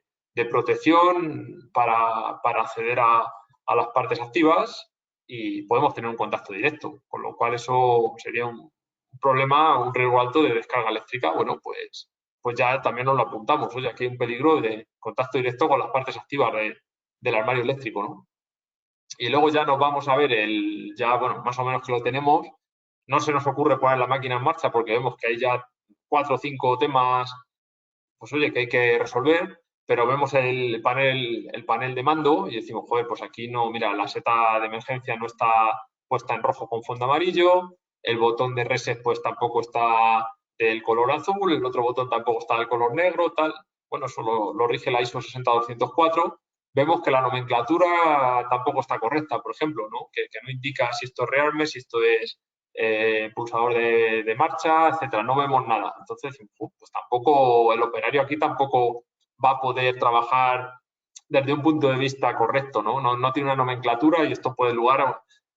protección para acceder a las partes activas y podemos tener un contacto directo, con lo cual eso sería un problema, un riesgo alto de descarga eléctrica. Bueno, pues ya también nos lo apuntamos. Oye, aquí hay un peligro de contacto directo con las partes activas del armario eléctrico, ¿no? Y luego ya nos vamos a ver ya, bueno, más o menos que lo tenemos. No se nos ocurre poner la máquina en marcha porque vemos que hay ya 4 o 5 temas, pues oye, que hay que resolver, pero vemos el panel de mando y decimos, joder, pues aquí no, mira, la seta de emergencia no está puesta en rojo con fondo amarillo, el botón de reset pues tampoco está del color azul, el otro botón tampoco está del color negro, tal. Bueno, eso lo rige la ISO 60204. Vemos que la nomenclatura tampoco está correcta, por ejemplo, ¿no? Que no indica si esto es rearme, si esto es pulsador de marcha, etcétera. No vemos nada. Entonces, pues tampoco, el operario aquí tampoco va a poder trabajar desde un punto de vista correcto, ¿no? No tiene una nomenclatura y esto puede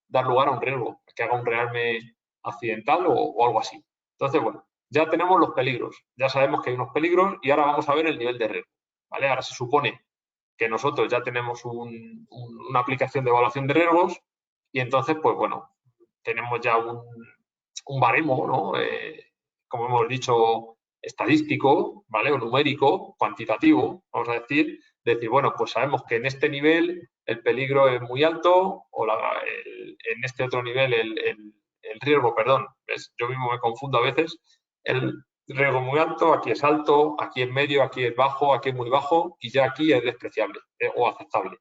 dar lugar a un riesgo, que haga un rearme accidental o algo así. Entonces, bueno, ya tenemos los peligros, ya sabemos que hay unos peligros y ahora vamos a ver el nivel de riesgo, ¿vale? Ahora se supone que nosotros ya tenemos una aplicación de evaluación de riesgos y entonces, pues bueno, tenemos ya un baremo, ¿no? Como hemos dicho, estadístico, ¿vale? O numérico, cuantitativo, vamos a decir, bueno, pues sabemos que en este nivel el peligro es muy alto o en este otro nivel el riesgo, perdón, ¿ves? Yo mismo me confundo a veces, el riesgo muy alto, aquí es medio, aquí es bajo, aquí es muy bajo y ya aquí es despreciable o aceptable,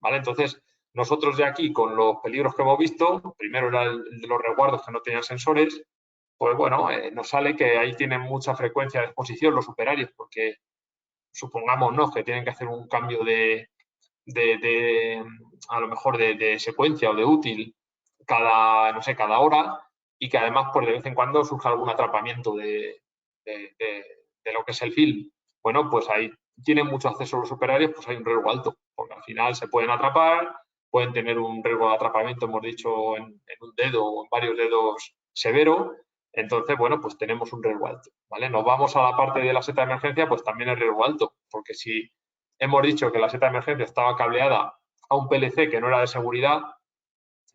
¿vale? Entonces, nosotros ya aquí, con los peligros que hemos visto, primero era el de los resguardos que no tenían sensores, pues bueno, nos sale que ahí tienen mucha frecuencia de exposición los operarios, porque supongamos, ¿no?, que tienen que hacer un cambio a lo mejor de secuencia o de útil no sé, cada hora y que además, pues de vez en cuando surja algún atrapamiento de lo que es el film. Bueno, pues ahí tienen mucho acceso los operarios, pues hay un riesgo alto, porque al final se pueden atrapar, pueden tener un riesgo de atrapamiento, hemos dicho, en un dedo o en varios dedos severo. Entonces, bueno, pues tenemos un riesgo alto, ¿vale? Nos vamos a la parte de la seta de emergencia, pues también es riesgo alto, porque si hemos dicho que la seta de emergencia estaba cableada a un PLC que no era de seguridad,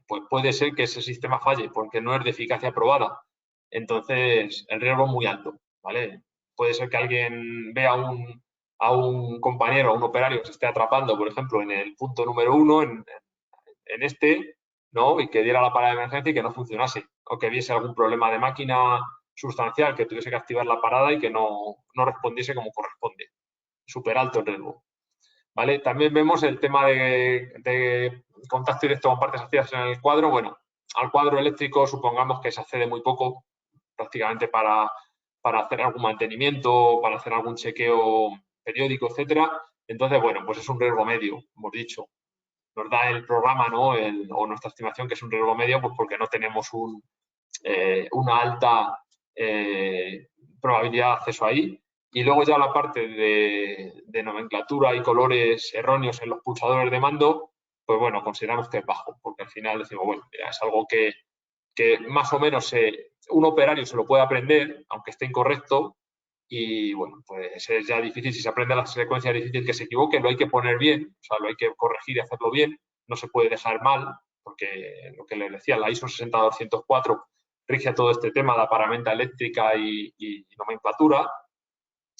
pues puede ser que ese sistema falle porque no es de eficacia probada. Entonces, el riesgo es muy alto. ¿vale? Puede ser que alguien vea a un compañero, a un operario que se esté atrapando, por ejemplo, en el punto número 1, en este, ¿no? Y que diera la parada de emergencia y que no funcionase, o que viese algún problema de máquina sustancial, que tuviese que activar la parada y que no respondiese como corresponde. Súper alto el riesgo. ¿Vale? También vemos el tema de contacto directo con partes activas en el cuadro. Bueno, al cuadro eléctrico supongamos que se accede muy poco, prácticamente para hacer algún mantenimiento, para hacer algún chequeo periódico, etcétera. Entonces, bueno, pues es un riesgo medio, hemos dicho. Nos da el programa, ¿no? O nuestra estimación que es un riesgo medio, pues porque no tenemos una alta probabilidad de acceso ahí. Y luego ya la parte de nomenclatura y colores erróneos en los pulsadores de mando, pues bueno, consideramos que es bajo, porque al final decimos, bueno, mira, es algo que más o menos un operario se lo puede aprender, aunque esté incorrecto, y bueno, pues es ya difícil, si se aprende la secuencia es difícil que se equivoque, lo hay que poner bien, o sea, lo hay que corregir y hacerlo bien, no se puede dejar mal, porque lo que les decía, la ISO 60204 rige todo este tema de paramenta eléctrica y nomenclatura,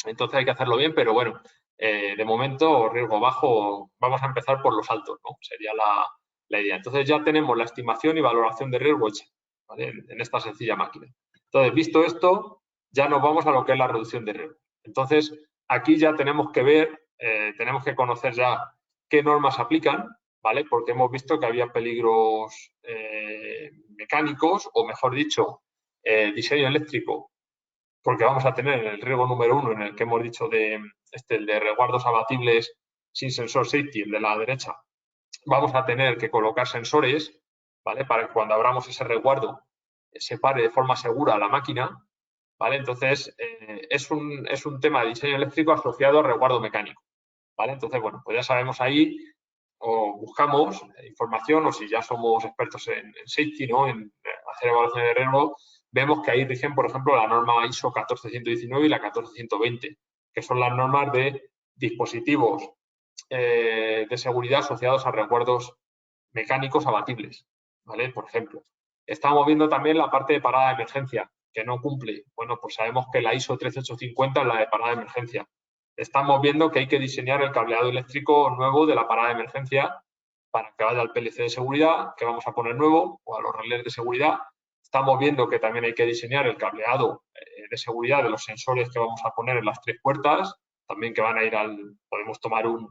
entonces hay que hacerlo bien, pero bueno, de momento riesgo bajo, vamos a empezar por los altos, ¿no? Sería la idea. Entonces ya tenemos la estimación y valoración de riesgo hecha, ¿vale? En esta sencilla máquina. Entonces, visto esto, ya nos vamos a lo que es la reducción de riesgo. Entonces, aquí ya tenemos que ver, tenemos que conocer ya qué normas aplican, ¿vale? Porque hemos visto que había peligros mecánicos, o mejor dicho, diseño eléctrico, porque vamos a tener el riesgo número 1 en el que hemos dicho el de resguardos abatibles sin sensor safety, el de la derecha. Vamos a tener que colocar sensores, ¿vale? Para que cuando abramos ese resguardo se pare de forma segura la máquina, ¿vale? Entonces, es un tema de diseño eléctrico asociado a resguardo mecánico, ¿vale? Entonces, bueno, pues ya sabemos ahí, o buscamos información, o si ya somos expertos en safety, ¿no? En hacer evaluación de riesgo, vemos que ahí rigen, por ejemplo, la norma ISO 14119 y la 14120, que son las normas de dispositivos de seguridad asociados a resguardos mecánicos abatibles, ¿vale? Por ejemplo. Estamos viendo también la parte de parada de emergencia, que no cumple. Bueno, pues sabemos que la ISO 13850 es la de parada de emergencia. Estamos viendo que hay que diseñar el cableado eléctrico nuevo de la parada de emergencia para que vaya al PLC de seguridad, que vamos a poner nuevo, o a los relés de seguridad. Estamos viendo que también hay que diseñar el cableado de seguridad de los sensores que vamos a poner en las 3 puertas, también que van a ir podemos tomar un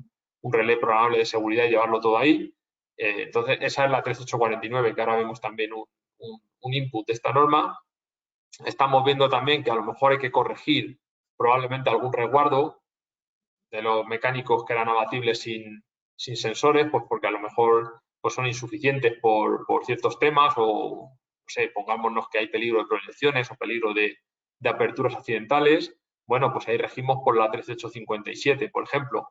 relé programable de seguridad y llevarlo todo ahí. Entonces, esa es la 13849, que ahora vemos también un input de esta norma. Estamos viendo también que a lo mejor hay que corregir probablemente algún resguardo de los mecánicos que eran abatibles sin sensores, pues porque a lo mejor pues son insuficientes por ciertos temas o, no sé, pongámonos que hay peligro de proyecciones o peligro de aperturas accidentales. Bueno, pues ahí regimos por la 13857, por ejemplo.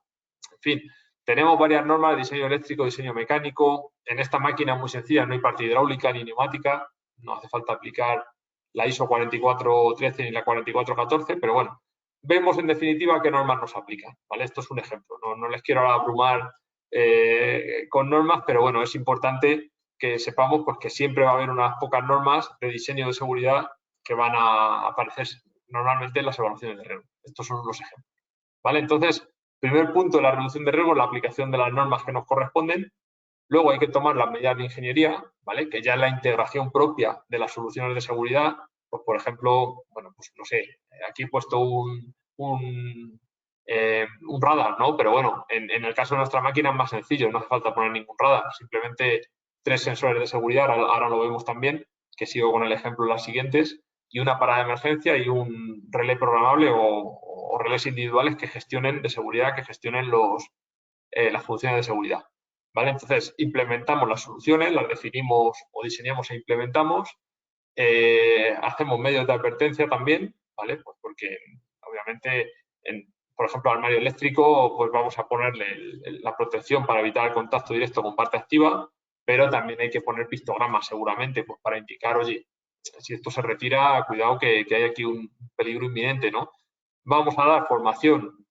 En fin, tenemos varias normas de diseño eléctrico, diseño mecánico. En esta máquina muy sencilla no hay parte hidráulica ni neumática. No hace falta aplicar la ISO 4413 ni la 4414, pero bueno, vemos en definitiva qué normas nos aplican, ¿vale? Esto es un ejemplo. No les quiero abrumar con normas, pero bueno, es importante que sepamos pues, que siempre va a haber unas pocas normas de diseño de seguridad que van a aparecer normalmente en las evaluaciones de riesgo. Estos son unos ejemplos, ¿vale? Entonces, primer punto de la reducción de riesgo, la aplicación de las normas que nos corresponden. Luego hay que tomar las medidas de ingeniería, ¿vale? Que ya es la integración propia de las soluciones de seguridad. Pues, por ejemplo, bueno, pues no sé, aquí he puesto un radar, ¿no? Pero bueno, en el caso de nuestra máquina es más sencillo, no hace falta poner ningún radar, simplemente 3 sensores de seguridad, ahora lo vemos también, que sigo con el ejemplo en las siguientes, y una parada de emergencia y un relé programable o relés individuales que gestionen de seguridad, que gestionen las funciones de seguridad. ¿Vale? Entonces, implementamos las soluciones, las definimos o diseñamos e implementamos. Hacemos medios de advertencia también, ¿vale? Pues porque obviamente, por ejemplo, al armario eléctrico, pues vamos a ponerle la protección para evitar el contacto directo con parte activa, pero también hay que poner pictogramas seguramente, pues para indicar, oye, si esto se retira, cuidado que hay aquí un peligro inminente, ¿no? Vamos a dar formación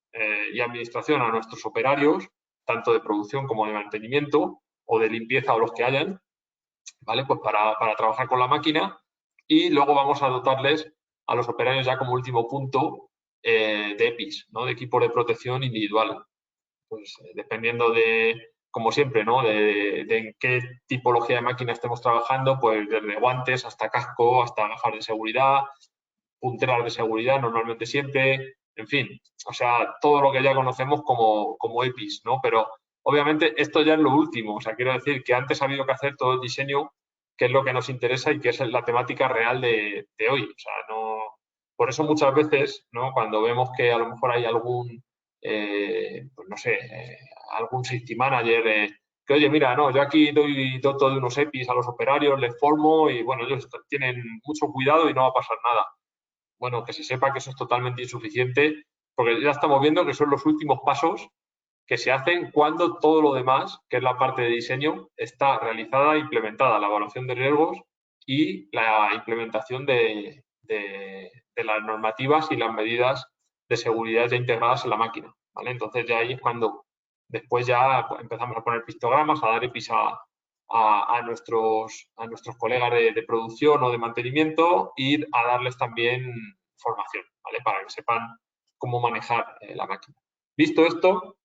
y administración a nuestros operarios, tanto de producción como de mantenimiento o de limpieza o los que hayan, ¿vale? Pues para trabajar con la máquina, y luego vamos a dotarles a los operarios ya como último punto de EPIs, ¿no? De equipos de protección individual. Pues dependiendo de, como siempre, ¿no? De en qué tipología de máquina estemos trabajando, pues desde guantes hasta casco, hasta gafas de seguridad, punteras de seguridad normalmente siempre, en fin, o sea, todo lo que ya conocemos como EPIs, ¿no? Pero obviamente esto ya es lo último, o sea, quiero decir que antes ha habido que hacer todo el diseño, que es lo que nos interesa y que es la temática real de hoy, o sea, no... Por eso muchas veces, ¿no? Cuando vemos que a lo mejor hay algún, pues no sé, algún safety manager, que oye, mira, no, yo aquí doy doto de unos EPIs a los operarios, les formo y bueno, ellos tienen mucho cuidado y no va a pasar nada. Bueno, que se sepa que eso es totalmente insuficiente, porque ya estamos viendo que son los últimos pasos que se hacen cuando todo lo demás, que es la parte de diseño, está realizada e implementada, la evaluación de riesgos y la implementación de las normativas y las medidas de seguridad ya integradas en la máquina, ¿vale? Entonces ya ahí es cuando después ya empezamos a poner pictogramas, a dar EPIs a nuestros colegas de producción o de mantenimiento y a darles también formación, ¿vale? Para que sepan cómo manejar la máquina. Visto esto,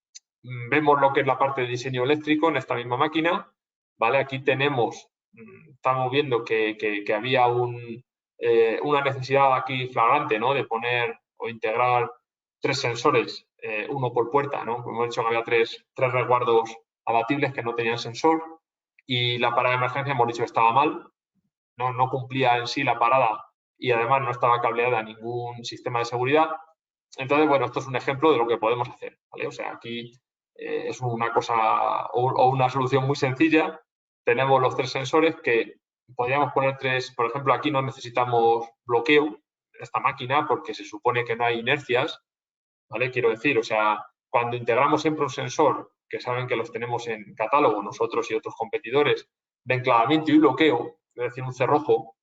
vemos lo que es la parte de diseño eléctrico en esta misma máquina, ¿vale? Aquí tenemos, estamos viendo que había una necesidad aquí flagrante, ¿no? De poner o integrar 3 sensores, uno por puerta, ¿no? Como hemos dicho que había tres resguardos abatibles que no tenían sensor y la parada de emergencia hemos dicho que estaba mal, no cumplía en sí la parada y además no estaba cableada a ningún sistema de seguridad. Entonces, bueno, esto es un ejemplo de lo que podemos hacer, ¿vale? O sea, aquí es una cosa o una solución muy sencilla. Tenemos los 3 sensores que podríamos poner 3, por ejemplo, aquí no necesitamos bloqueo en esta máquina porque se supone que no hay inercias, ¿vale? Quiero decir, o sea, cuando integramos siempre un sensor, que saben que los tenemos en catálogo nosotros y otros competidores, de enclavamiento y bloqueo, es decir, un cerrojo,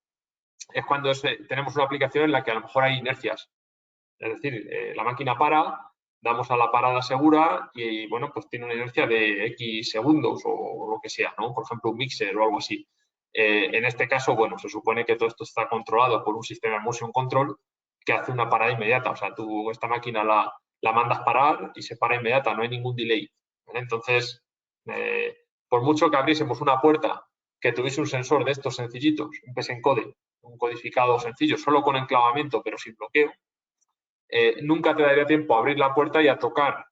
es cuando tenemos una aplicación en la que a lo mejor hay inercias. Es decir, la máquina para, damos a la parada segura y, bueno, pues tiene una inercia de X segundos o lo que sea, ¿no? Por ejemplo, un mixer o algo así. En este caso, bueno, se supone que todo esto está controlado por un sistema de motion control que hace una parada inmediata. O sea, tú esta máquina la mandas parar y se para inmediata, no hay ningún delay. ¿Vale? Entonces, por mucho que abriésemos una puerta que tuviese un sensor de estos sencillitos, un PES-encode, un codificado sencillo, solo con enclavamiento pero sin bloqueo, nunca te daría tiempo a abrir la puerta y a tocar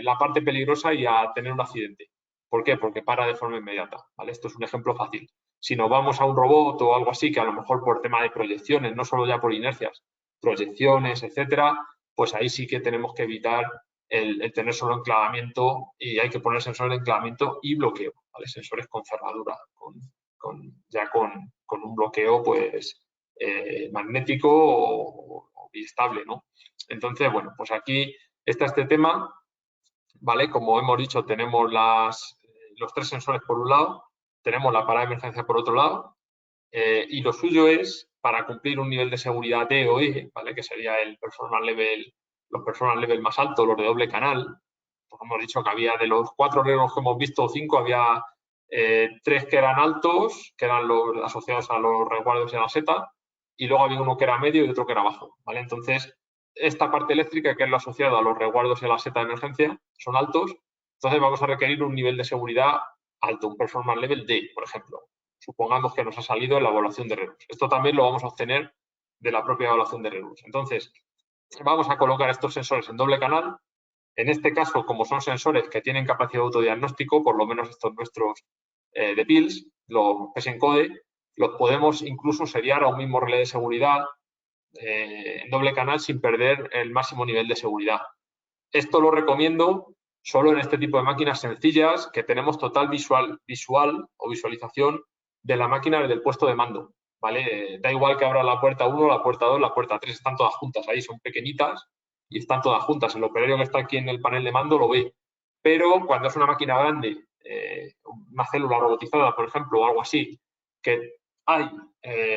la parte peligrosa y a tener un accidente. ¿Por qué? Porque para de forma inmediata, ¿vale? Esto es un ejemplo fácil. Si nos vamos a un robot o algo así, que a lo mejor por tema de proyecciones, no solo ya por inercias, proyecciones, etcétera, pues ahí sí que tenemos que evitar el tener solo enclavamiento y hay que poner sensores de enclavamiento y bloqueo, ¿vale? Sensores con cerradura, con un bloqueo pues magnético o bistable, ¿no? Entonces, bueno, pues aquí está este tema, ¿vale? Como hemos dicho, tenemos los 3 sensores por un lado, tenemos la parada de emergencia por otro lado, y lo suyo es, para cumplir un nivel de seguridad D o E, ¿vale? Que sería el performance level, los performance level más altos, los de doble canal. Pues hemos dicho que había de los 4 riesgos que hemos visto, 5, había 3 que eran altos, que eran los asociados a los resguardos y a la seta, y luego había uno que era medio y otro que era bajo, ¿vale? Entonces, esta parte eléctrica, que es lo asociado a los resguardos y a la seta de emergencia, son altos, entonces vamos a requerir un nivel de seguridad alto, un performance level D, por ejemplo. Supongamos que nos ha salido en la evaluación de riesgos. Esto también lo vamos a obtener de la propia evaluación de riesgos. Entonces, vamos a colocar estos sensores en doble canal. En este caso, como son sensores que tienen capacidad de autodiagnóstico, por lo menos estos nuestros de PILS, los PES-encode, los podemos incluso seriar a un mismo relé de seguridad en doble canal sin perder el máximo nivel de seguridad. Esto lo recomiendo solo en este tipo de máquinas sencillas que tenemos total visual o visualización de la máquina desde el puesto de mando, ¿vale? Da igual que abra la puerta 1, la puerta 2, la puerta 3, están todas juntas ahí, son pequeñitas y están todas juntas. El operario que está aquí en el panel de mando lo ve. Pero cuando es una máquina grande, una célula robotizada, por ejemplo, o algo así, que hay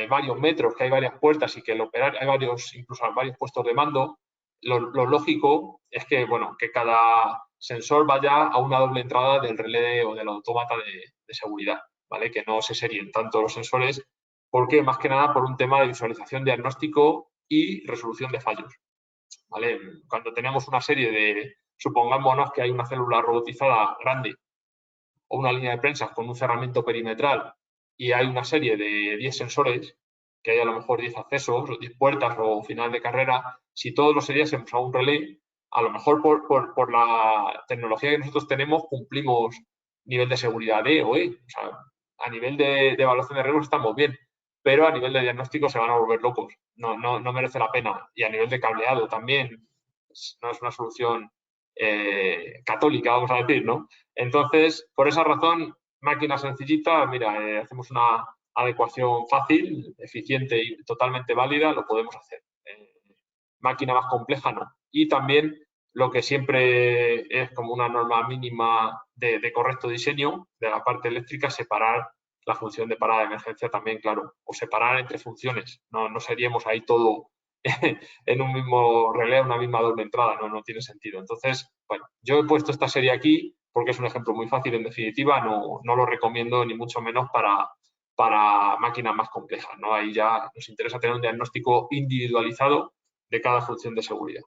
varios metros, que hay varias puertas y que el operario, hay incluso varios puestos de mando, lo lógico es que, bueno, que cada sensor vaya a una doble entrada del relé o del autómata de seguridad, ¿vale? Que no se serien tanto los sensores, porque más que nada por un tema de visualización, diagnóstico y resolución de fallos. ¿Vale? Cuando tenemos una serie de, supongámonos que hay una célula robotizada grande o una línea de prensa con un cerramiento perimetral y hay una serie de 10 sensores, que hay a lo mejor 10 accesos o 10 puertas o final de carrera, si todos los seriásemos a un relé, a lo mejor por la tecnología que nosotros tenemos cumplimos nivel de seguridad D o E. O sea, a nivel de evaluación de riesgos estamos bien, pero a nivel de diagnóstico se van a volver locos. No merece la pena. Y a nivel de cableado también, pues, no es una solución católica, vamos a decir, ¿no? Entonces, por esa razón, máquina sencillita, mira, hacemos una adecuación fácil, eficiente y totalmente válida, lo podemos hacer. Máquina más compleja, no. Y también lo que siempre es como una norma mínima de correcto diseño de la parte eléctrica, separar la función de parada de emergencia también, claro, o separar entre funciones. No seríamos ahí todo en un mismo relé, una misma doble entrada, no tiene sentido. Entonces, bueno, yo he puesto esta serie aquí porque es un ejemplo muy fácil, en definitiva, no lo recomiendo ni mucho menos para máquinas más complejas, ¿no? Ahí ya nos interesa tener un diagnóstico individualizado de cada función de seguridad.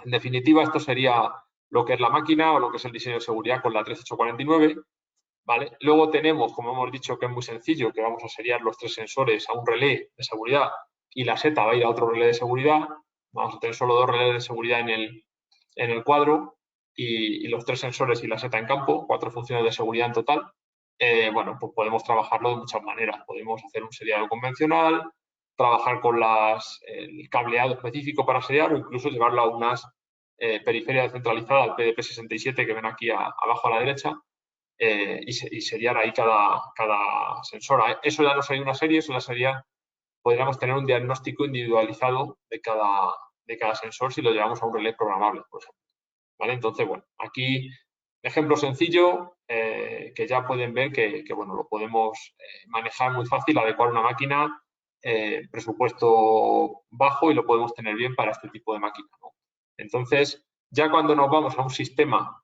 En definitiva, esto sería lo que es la máquina o lo que es el diseño de seguridad con la 13849. ¿Vale? Luego tenemos, como hemos dicho, que es muy sencillo, que vamos a seriar los 3 sensores a un relé de seguridad y la seta va a ir a otro relé de seguridad. Vamos a tener solo 2 relés de seguridad en el cuadro y los 3 sensores y la seta en campo, 4 funciones de seguridad en total. Bueno, pues podemos trabajarlo de muchas maneras. Podemos hacer un seriado convencional, trabajar con el cableado específico para seriar o incluso llevarlo a unas periferias descentralizadas, al PDP-67 que ven aquí abajo a la derecha, y seriar ahí cada sensor. Eso ya no sería una serie, eso ya sería, podríamos tener un diagnóstico individualizado de cada sensor si lo llevamos a un relé programable, por ejemplo. ¿Vale? Entonces, bueno, aquí ejemplo sencillo que ya pueden ver que bueno, lo podemos manejar muy fácil, adecuar una máquina, presupuesto bajo y lo podemos tener bien para este tipo de máquina, ¿no? Entonces, ya cuando nos vamos a un sistema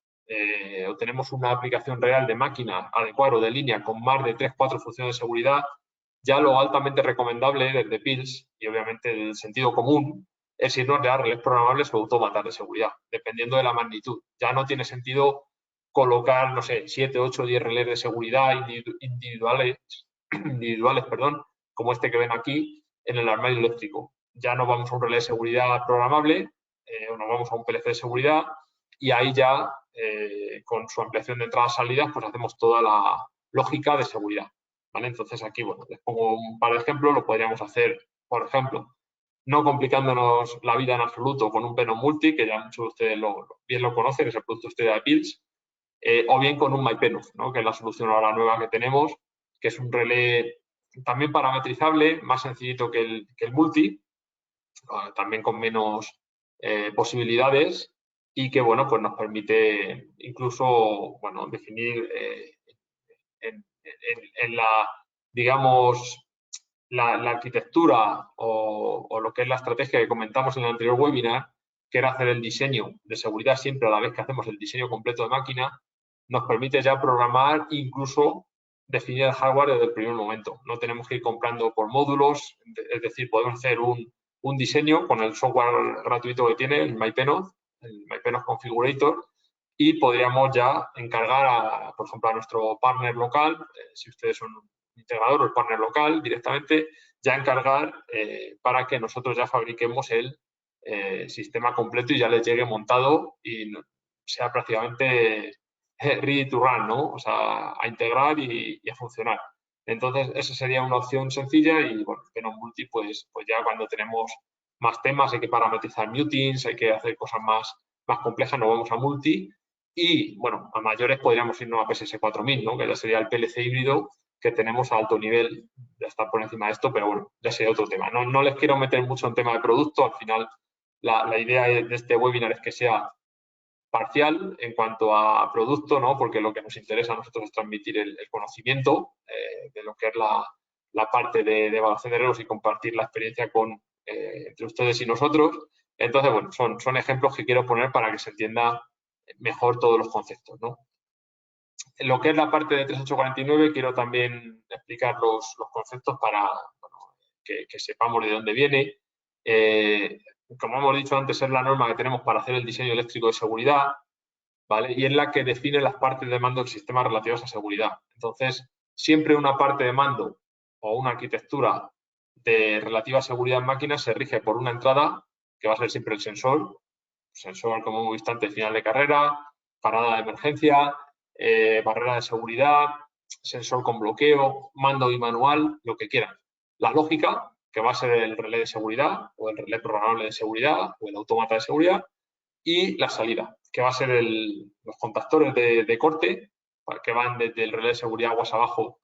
o tenemos una aplicación real de máquina adecuar o de línea con más de 3-4 funciones de seguridad, ya lo altamente recomendable desde PILS y obviamente el sentido común es irnos ya a relés programables o autómatas de seguridad, dependiendo de la magnitud. Ya no tiene sentido colocar, no sé, 7, 8, 10 relés de seguridad individuales, como este que ven aquí, en el armario eléctrico. Ya no vamos a un relé de seguridad programable, o nos vamos a un PLC de seguridad y ahí ya, con su ampliación de entradas-salidas, pues hacemos toda la lógica de seguridad. ¿Vale? Entonces aquí, bueno, les pongo un par de ejemplos, lo podríamos hacer, por ejemplo, no complicándonos la vida en absoluto con un Venom Multi, que ya muchos de ustedes bien lo conocen, que es el producto estrella de PILS, o bien con un MyPenov, ¿no? Que es la solución ahora nueva que tenemos, que es un relé también parametrizable, más sencillito que el Multi, también con menos posibilidades y que, bueno, pues nos permite incluso, bueno, definir en la, digamos, la arquitectura o lo que es la estrategia que comentamos en el anterior webinar, que era hacer el diseño de seguridad siempre a la vez que hacemos el diseño completo de máquina, nos permite ya programar, incluso definir el hardware desde el primer momento. No tenemos que ir comprando por módulos, es decir, podemos hacer un diseño con el software gratuito que tiene, el MyPenov Configurator, y podríamos ya encargar, por ejemplo, a nuestro partner local, si ustedes son un integrador o el partner local directamente, ya encargar para que nosotros ya fabriquemos el sistema completo y ya les llegue montado y sea prácticamente ready to run, ¿no? O sea, a integrar y a funcionar. Entonces, esa sería una opción sencilla y, bueno, Venom Multi, pues ya cuando tenemos más temas, hay que parametrizar mutings, hay que hacer cosas más complejas, nos vamos a Multi. Y, bueno, a mayores podríamos irnos a PSS 4000, ¿no? Que ya sería el PLC híbrido que tenemos a alto nivel, ya está por encima de esto, pero bueno, ya sería otro tema. No les quiero meter mucho en tema de producto, al final la idea de este webinar es que sea parcial en cuanto a producto, ¿no? Porque lo que nos interesa a nosotros es transmitir el conocimiento de lo que es la parte de evaluación de riesgos y compartir la experiencia entre ustedes y nosotros. Entonces, bueno, son ejemplos que quiero poner para que se entienda mejor todos los conceptos, ¿no? En lo que es la parte de 3849, quiero también explicar los conceptos para, bueno, que sepamos de dónde viene. como hemos dicho antes, es la norma que tenemos para hacer el diseño eléctrico de seguridad, ¿vale? Y es la que define las partes de mando del sistema relativas a seguridad. Entonces, siempre una parte de mando o una arquitectura de relativa seguridad en máquinas se rige por una entrada, que va a ser siempre el sensor, como hemos visto antes, final de carrera, parada de emergencia, barrera de seguridad, sensor con bloqueo, mando bimanual, lo que quieran. La lógica, que va a ser el relé de seguridad o el relé programable de seguridad o el autómata de seguridad, y la salida, que va a ser los contactores de corte, que van desde el relé de seguridad aguas abajo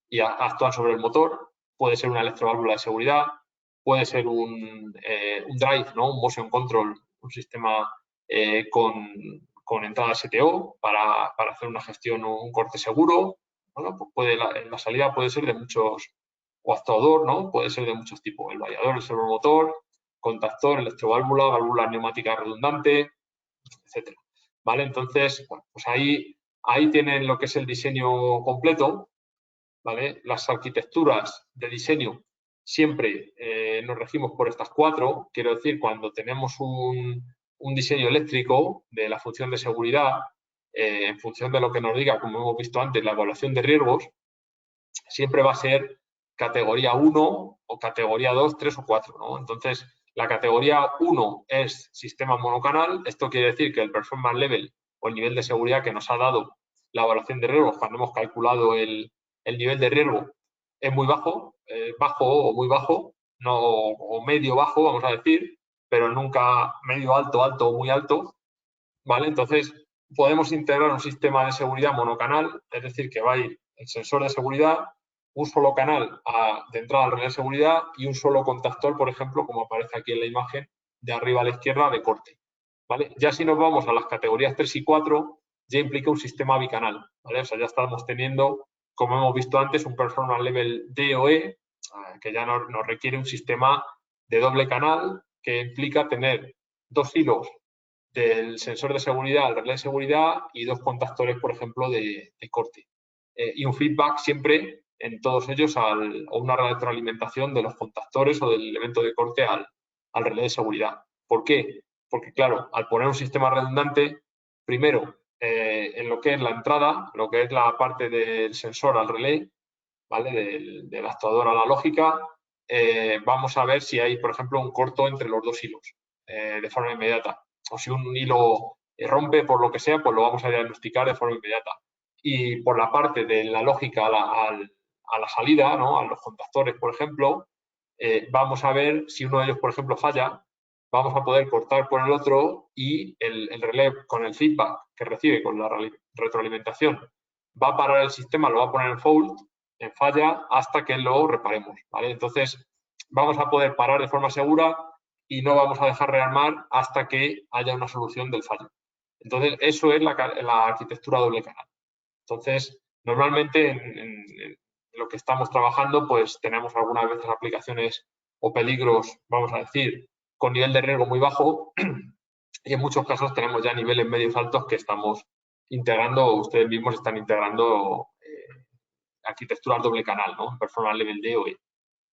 y actúan sobre el motor. Puede ser una electroválvula de seguridad, puede ser un drive, ¿no? Un motion control, un sistema con entrada STO para hacer una gestión o un corte seguro. Bueno, pues la salida puede ser de muchos, o actuador, ¿no? Puede ser de muchos tipos. El variador, el servomotor, contactor, electroválvula, válvula neumática redundante, etcétera. ¿Vale? Entonces, bueno, pues ahí tienen lo que es el diseño completo, ¿vale? Las arquitecturas de diseño siempre nos regimos por estas 4. Quiero decir, cuando tenemos un diseño eléctrico de la función de seguridad, en función de lo que nos diga, como hemos visto antes, la evaluación de riesgos, siempre va a ser categoría 1 o categoría 2, 3 o 4, ¿no? Entonces, la categoría 1 es sistema monocanal. Esto quiere decir que el performance level o el nivel de seguridad que nos ha dado la evaluación de riesgos cuando hemos calculado el nivel de riesgo es muy bajo, bajo o muy bajo, no, o medio bajo, vamos a decir, pero nunca medio alto, alto o muy alto, ¿vale? Entonces, podemos integrar un sistema de seguridad monocanal, es decir, que va a ir el sensor de seguridad, un solo canal de entrada al relé de seguridad y un solo contactor, por ejemplo, como aparece aquí en la imagen, de arriba a la izquierda de corte, ¿vale? Ya si nos vamos a las categorías 3 y 4, ya implica un sistema bicanal, ¿vale? O sea, ya estamos teniendo, como hemos visto antes, un performance level D o E, que ya nos requiere un sistema de doble canal, que implica tener 2 hilos del sensor de seguridad al relé de seguridad y 2 contactores, por ejemplo, de corte. Y un feedback siempre en todos ellos o una retroalimentación de los contactores o del elemento de corte al relé de seguridad. ¿Por qué? Porque, claro, al poner un sistema redundante, primero, en lo que es la entrada, lo que es la parte del sensor al relé, ¿vale? Del actuador a la lógica, vamos a ver si hay, por ejemplo, un corto entre los 2 hilos de forma inmediata. O si un hilo rompe por lo que sea, pues lo vamos a diagnosticar de forma inmediata. Y por la parte de la lógica a la salida, ¿no? A los contactores, por ejemplo, vamos a ver si uno de ellos, por ejemplo, falla, vamos a poder cortar por el otro y el relé con el feedback que recibe con la retroalimentación va a parar el sistema, lo va a poner en fault, en falla, hasta que lo reparemos, ¿vale? Entonces, vamos a poder parar de forma segura y no vamos a dejar rearmar hasta que haya una solución del fallo. Entonces, eso es la arquitectura doble canal. Entonces, normalmente en lo que estamos trabajando, pues tenemos algunas veces aplicaciones o peligros, vamos a decir, con nivel de riesgo muy bajo y en muchos casos tenemos ya niveles medios altos que estamos integrando, ustedes mismos están integrando arquitecturas doble canal, ¿no? Performance Level D o E.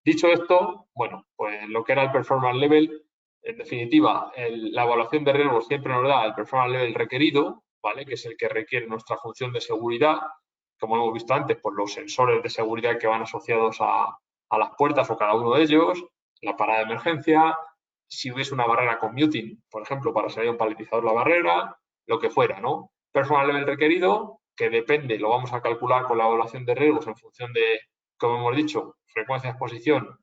Dicho esto, bueno, pues lo que era el Performance Level, en definitiva, la evaluación de riesgos siempre nos da el Performance Level requerido, ¿vale? Que es el que requiere nuestra función de seguridad. Como hemos visto antes, pues los sensores de seguridad que van asociados a las puertas o cada uno de ellos, la parada de emergencia, si hubiese una barrera con muting, por ejemplo, para salir un paletizador la barrera, lo que fuera, ¿no? Performance Level requerido, que depende, lo vamos a calcular con la evaluación de riesgos en función de, como hemos dicho, frecuencia de exposición,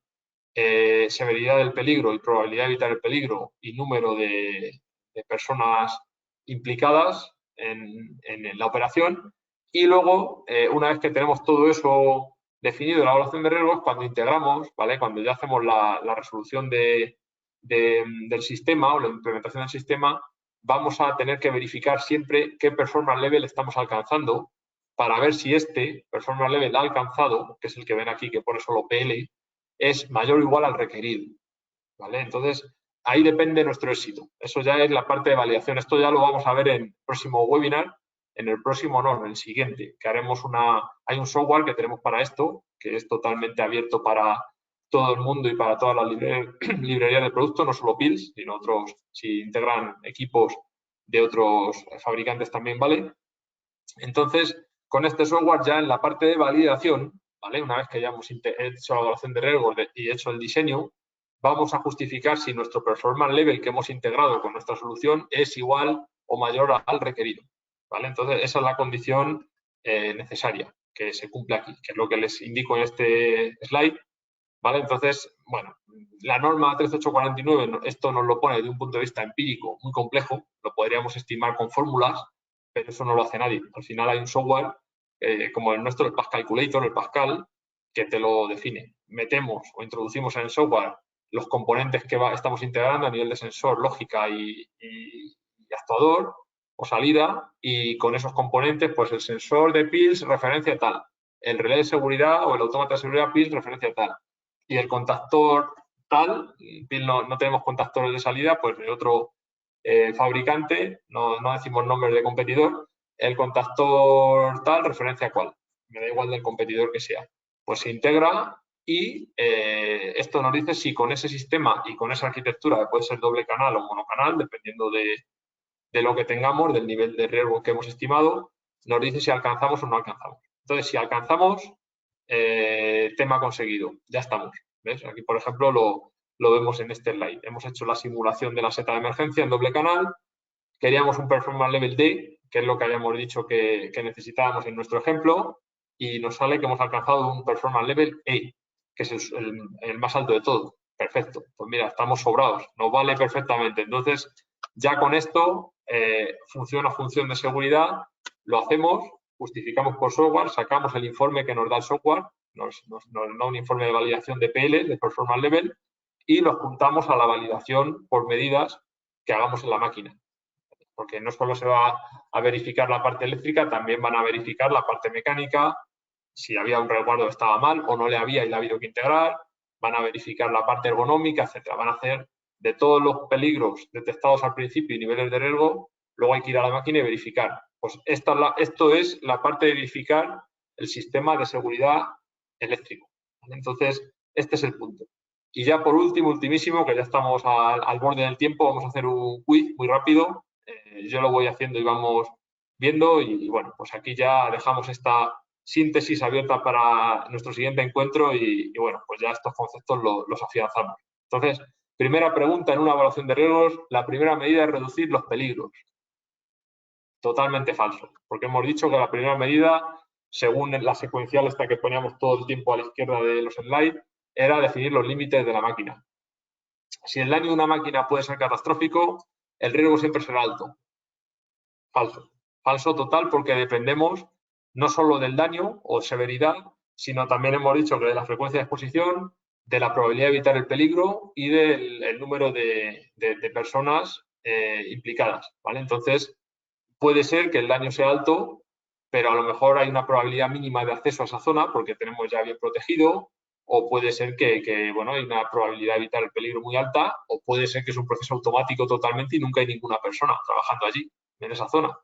severidad del peligro y probabilidad de evitar el peligro y número de personas implicadas en la operación. Y luego, una vez que tenemos todo eso definido en la evaluación de riesgos, cuando integramos, ¿vale? Cuando ya hacemos la resolución del sistema o la implementación del sistema, vamos a tener que verificar siempre qué performance level estamos alcanzando para ver si este performance level alcanzado, que es el que ven aquí, que pone solo PL, es mayor o igual al requerido, ¿vale? Entonces, ahí depende nuestro éxito. Eso ya es la parte de validación. Esto ya lo vamos a ver en el próximo webinar, en el próximo no, en el siguiente, que haremos hay un software que tenemos para esto, que es totalmente abierto para todo el mundo y para todas las librerías de productos, no solo Pils, sino otros, si integran equipos de otros fabricantes también, ¿vale? Entonces, con este software ya en la parte de validación, ¿vale? Una vez que ya hemos hecho la evaluación de riesgos y hecho el diseño, vamos a justificar si nuestro performance level que hemos integrado con nuestra solución es igual o mayor al requerido, ¿vale? Entonces, esa es la condición necesaria que se cumple aquí, que es lo que les indico en este slide, ¿vale? Entonces, bueno, la norma 13849, esto nos lo pone desde un punto de vista empírico muy complejo, lo podríamos estimar con fórmulas, pero eso no lo hace nadie. Al final hay un software como el nuestro, el Calculator, el Pascal, que te lo define. Metemos o introducimos en el software los componentes que estamos integrando a nivel de sensor, lógica y actuador o salida, y con esos componentes, pues el sensor de Pils referencia tal, el relé de seguridad o el autómata de seguridad Pils referencia tal, y el contactor tal, Pils no tenemos contactores de salida, pues de otro fabricante, no decimos nombres de competidor, el contactor tal, referencia cuál, me da igual del competidor que sea. Pues se integra y esto nos dice si con ese sistema y con esa arquitectura, que puede ser doble canal o monocanal, dependiendo de lo que tengamos, del nivel de riesgo que hemos estimado, nos dice si alcanzamos o no alcanzamos. Entonces, si alcanzamos, tema conseguido, ya estamos. ¿Ves? Aquí, por ejemplo, lo vemos en este slide. Hemos hecho la simulación de la seta de emergencia en doble canal. Queríamos un performance level D, que es lo que habíamos dicho que necesitábamos en nuestro ejemplo, y nos sale que hemos alcanzado un performance level E, que es el más alto de todo. Perfecto. Pues mira, estamos sobrados. Nos vale perfectamente. Entonces, ya con esto, funciona función de seguridad, lo hacemos, justificamos por software, sacamos el informe que nos da el software, nos da un informe de validación de PL, de Performance Level, y lo juntamos a la validación por medidas que hagamos en la máquina. Porque no solo se va a verificar la parte eléctrica, también van a verificar la parte mecánica, si había un resguardo que estaba mal o no le había y le ha habido que integrar, van a verificar la parte ergonómica, etcétera. Van a hacer de todos los peligros detectados al principio y niveles de riesgo, luego hay que ir a la máquina y verificar. Pues esto es la parte de verificar el sistema de seguridad eléctrico. Entonces, este es el punto. Y ya por último, ultimísimo, que ya estamos al borde del tiempo, vamos a hacer un quiz muy rápido. Yo lo voy haciendo y vamos viendo y bueno, pues aquí ya dejamos esta síntesis abierta para nuestro siguiente encuentro y bueno, pues ya estos conceptos los afianzamos. Entonces, primera pregunta en una evaluación de riesgos, la primera medida es reducir los peligros. Totalmente falso, porque hemos dicho que la primera medida, según la secuencial esta que poníamos todo el tiempo a la izquierda de los slides, era definir los límites de la máquina. Si el daño de una máquina puede ser catastrófico, el riesgo siempre será alto. Falso. Falso total porque dependemos no solo del daño o severidad, sino también hemos dicho que de la frecuencia de exposición, de la probabilidad de evitar el peligro y del número de personas implicadas, ¿vale? Entonces, puede ser que el daño sea alto, pero a lo mejor hay una probabilidad mínima de acceso a esa zona porque tenemos ya bien protegido, o puede ser que bueno, hay una probabilidad de evitar el peligro muy alta, o puede ser que es un proceso automático totalmente y nunca hay ninguna persona trabajando allí, en esa zona.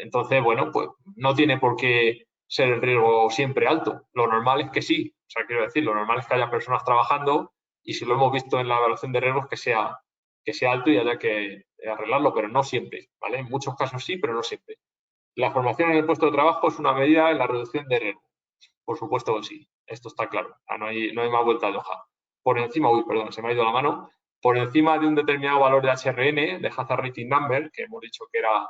Entonces, bueno, pues no tiene por qué ser el riesgo siempre alto. Lo normal es que sí. O sea, quiero decir, lo normal es que haya personas trabajando y si lo hemos visto en la evaluación de riesgos que sea alto y haya que arreglarlo, pero no siempre, ¿vale? En muchos casos sí, pero no siempre. La formación en el puesto de trabajo es una medida en la reducción de riesgo. Por supuesto que sí, esto está claro. O sea, no hay más vuelta de hoja. Por encima, perdón, se me ha ido la mano. Por encima de un determinado valor de HRN, de Hazard Rating Number, que hemos dicho que era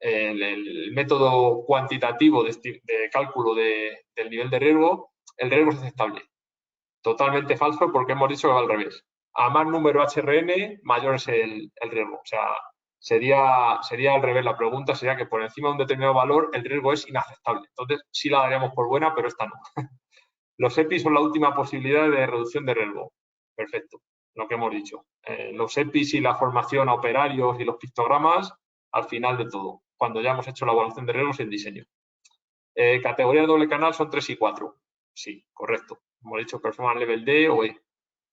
el método cuantitativo de cálculo del nivel de riesgo, el riesgo es aceptable. Totalmente falso porque hemos dicho que va al revés. A más número HRN, mayor es el riesgo. O sea, sería al revés la pregunta, sería que por encima de un determinado valor el riesgo es inaceptable. Entonces, sí la daríamos por buena, pero esta no. Los EPI son la última posibilidad de reducción de riesgo. Perfecto, lo que hemos dicho. Los EPIs y la formación a operarios y los pictogramas al final de todo, cuando ya hemos hecho la evaluación de riesgos y el diseño. Categoría de doble canal son 3 y 4. Sí, correcto. Hemos dicho performance level D o E.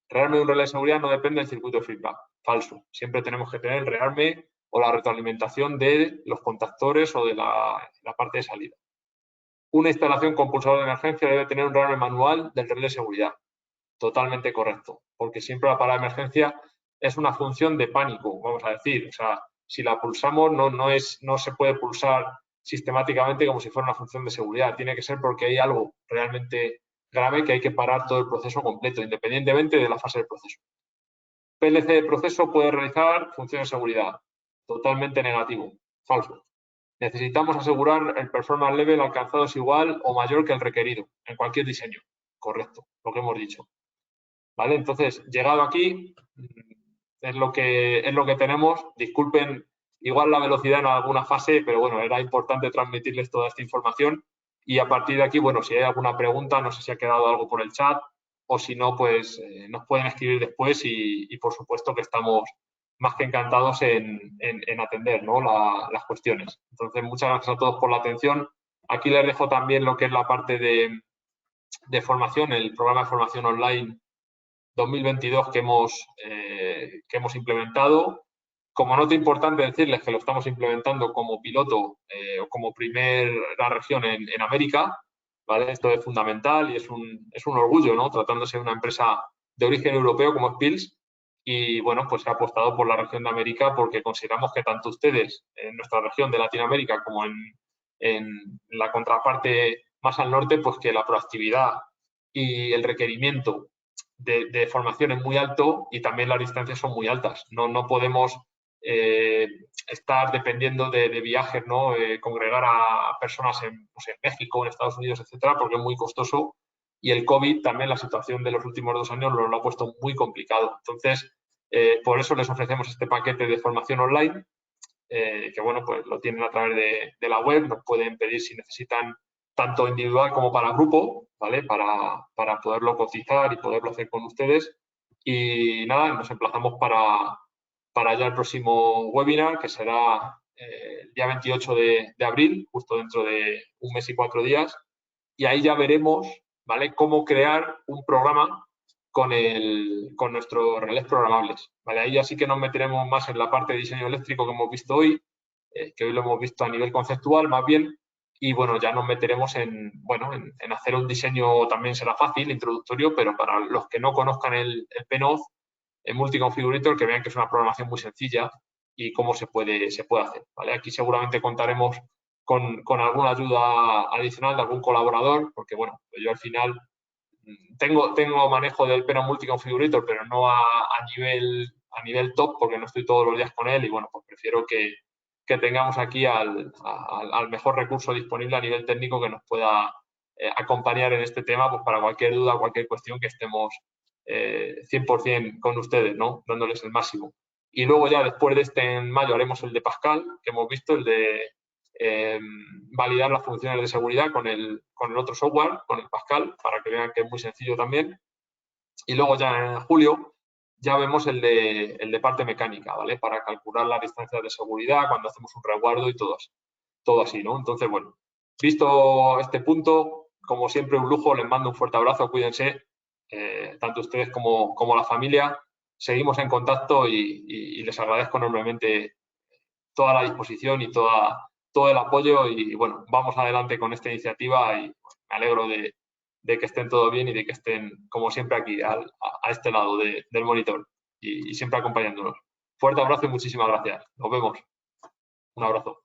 Rearme de un relé de seguridad no depende del circuito de feedback. Falso. Siempre tenemos que tener el rearme o la retroalimentación de los contactores o de la parte de salida. Una instalación con pulsador de emergencia debe tener un rearme manual del relé de seguridad. totalmente correcto, porque siempre la parada de emergencia es una función de pánico, vamos a decir. O sea, si la pulsamos no se puede pulsar sistemáticamente como si fuera una función de seguridad. Tiene que ser porque hay algo realmente grave que hay que parar todo el proceso completo, independientemente de la fase del proceso. PLC de proceso puede realizar funciones de seguridad. Totalmente negativo. Falso. Necesitamos asegurar el performance level alcanzado es igual o mayor que el requerido en cualquier diseño. Correcto, lo que hemos dicho. ¿Vale? Entonces, llegado aquí, es lo que tenemos. Disculpen igual la velocidad en alguna fase, pero bueno, era importante transmitirles toda esta información. Y a partir de aquí, bueno, si hay alguna pregunta, no sé si ha quedado algo por el chat o si no, pues nos pueden escribir después y por supuesto que estamos más que encantados en atender, ¿no? las cuestiones. Entonces, muchas gracias a todos por la atención. Aquí les dejo también lo que es la parte de formación, el programa de formación online 2022 que hemos implementado. Como nota importante decirles que lo estamos implementando como piloto o como primera región en América, ¿vale? Esto es fundamental y es un orgullo, ¿no? Tratándose de una empresa de origen europeo como es Pils. Y bueno, pues se ha apostado por la región de América porque consideramos que tanto ustedes en nuestra región de Latinoamérica como en la contraparte más al norte, pues que la proactividad y el requerimiento de formación es muy alto y también las distancias son muy altas. No podemos estar dependiendo de viajes, ¿no? Congregar a personas pues en México, en Estados Unidos, etcétera, porque es muy costoso. Y el COVID también, la situación de los últimos 2 años lo ha puesto muy complicado. Entonces, por eso les ofrecemos este paquete de formación online, que bueno, pues lo tienen a través de la web, nos pueden pedir si necesitan tanto individual como para grupo, ¿vale? Para poderlo cotizar y poderlo hacer con ustedes. Y nada, nos emplazamos para ya el próximo webinar, que será el día 28 de abril, justo dentro de 1 mes y 4 días. Y ahí ya veremos, ¿vale?, cómo crear un programa con nuestros relés programables, ¿vale? Ahí ya sí que nos meteremos más en la parte de diseño eléctrico que hemos visto hoy, que hoy lo hemos visto a nivel conceptual más bien, y bueno, ya nos meteremos en hacer un diseño. También será fácil, introductorio, pero para los que no conozcan el PNOD, el Multiconfigurator, que vean que es una programación muy sencilla y cómo se puede hacer, ¿vale? Aquí seguramente contaremos con alguna ayuda adicional de algún colaborador, porque bueno, yo al final tengo manejo del PNOD Multiconfigurator, pero no a nivel top, porque no estoy todos los días con él y bueno, pues prefiero que tengamos aquí al mejor recurso disponible a nivel técnico que nos pueda acompañar en este tema, pues para cualquier duda, cualquier cuestión que estemos 100% con ustedes, ¿no? Dándoles el máximo. Y luego ya después de este en mayo haremos el de Pascal, que hemos visto, el de validar las funciones de seguridad con el otro software, con el Pascal, para que vean que es muy sencillo también. Y luego ya en julio ya vemos el de parte mecánica, ¿vale? Para calcular las distancias de seguridad cuando hacemos un resguardo y todo así, ¿no? Entonces, bueno, visto este punto, como siempre, un lujo, les mando un fuerte abrazo, cuídense, tanto ustedes como la familia. Seguimos en contacto y les agradezco enormemente toda la disposición y todo el apoyo y bueno, vamos adelante con esta iniciativa y me alegro de que estén todo bien y de que estén, como siempre, aquí a este lado del monitor y siempre acompañándonos. Fuerte abrazo y muchísimas gracias. Nos vemos. Un abrazo.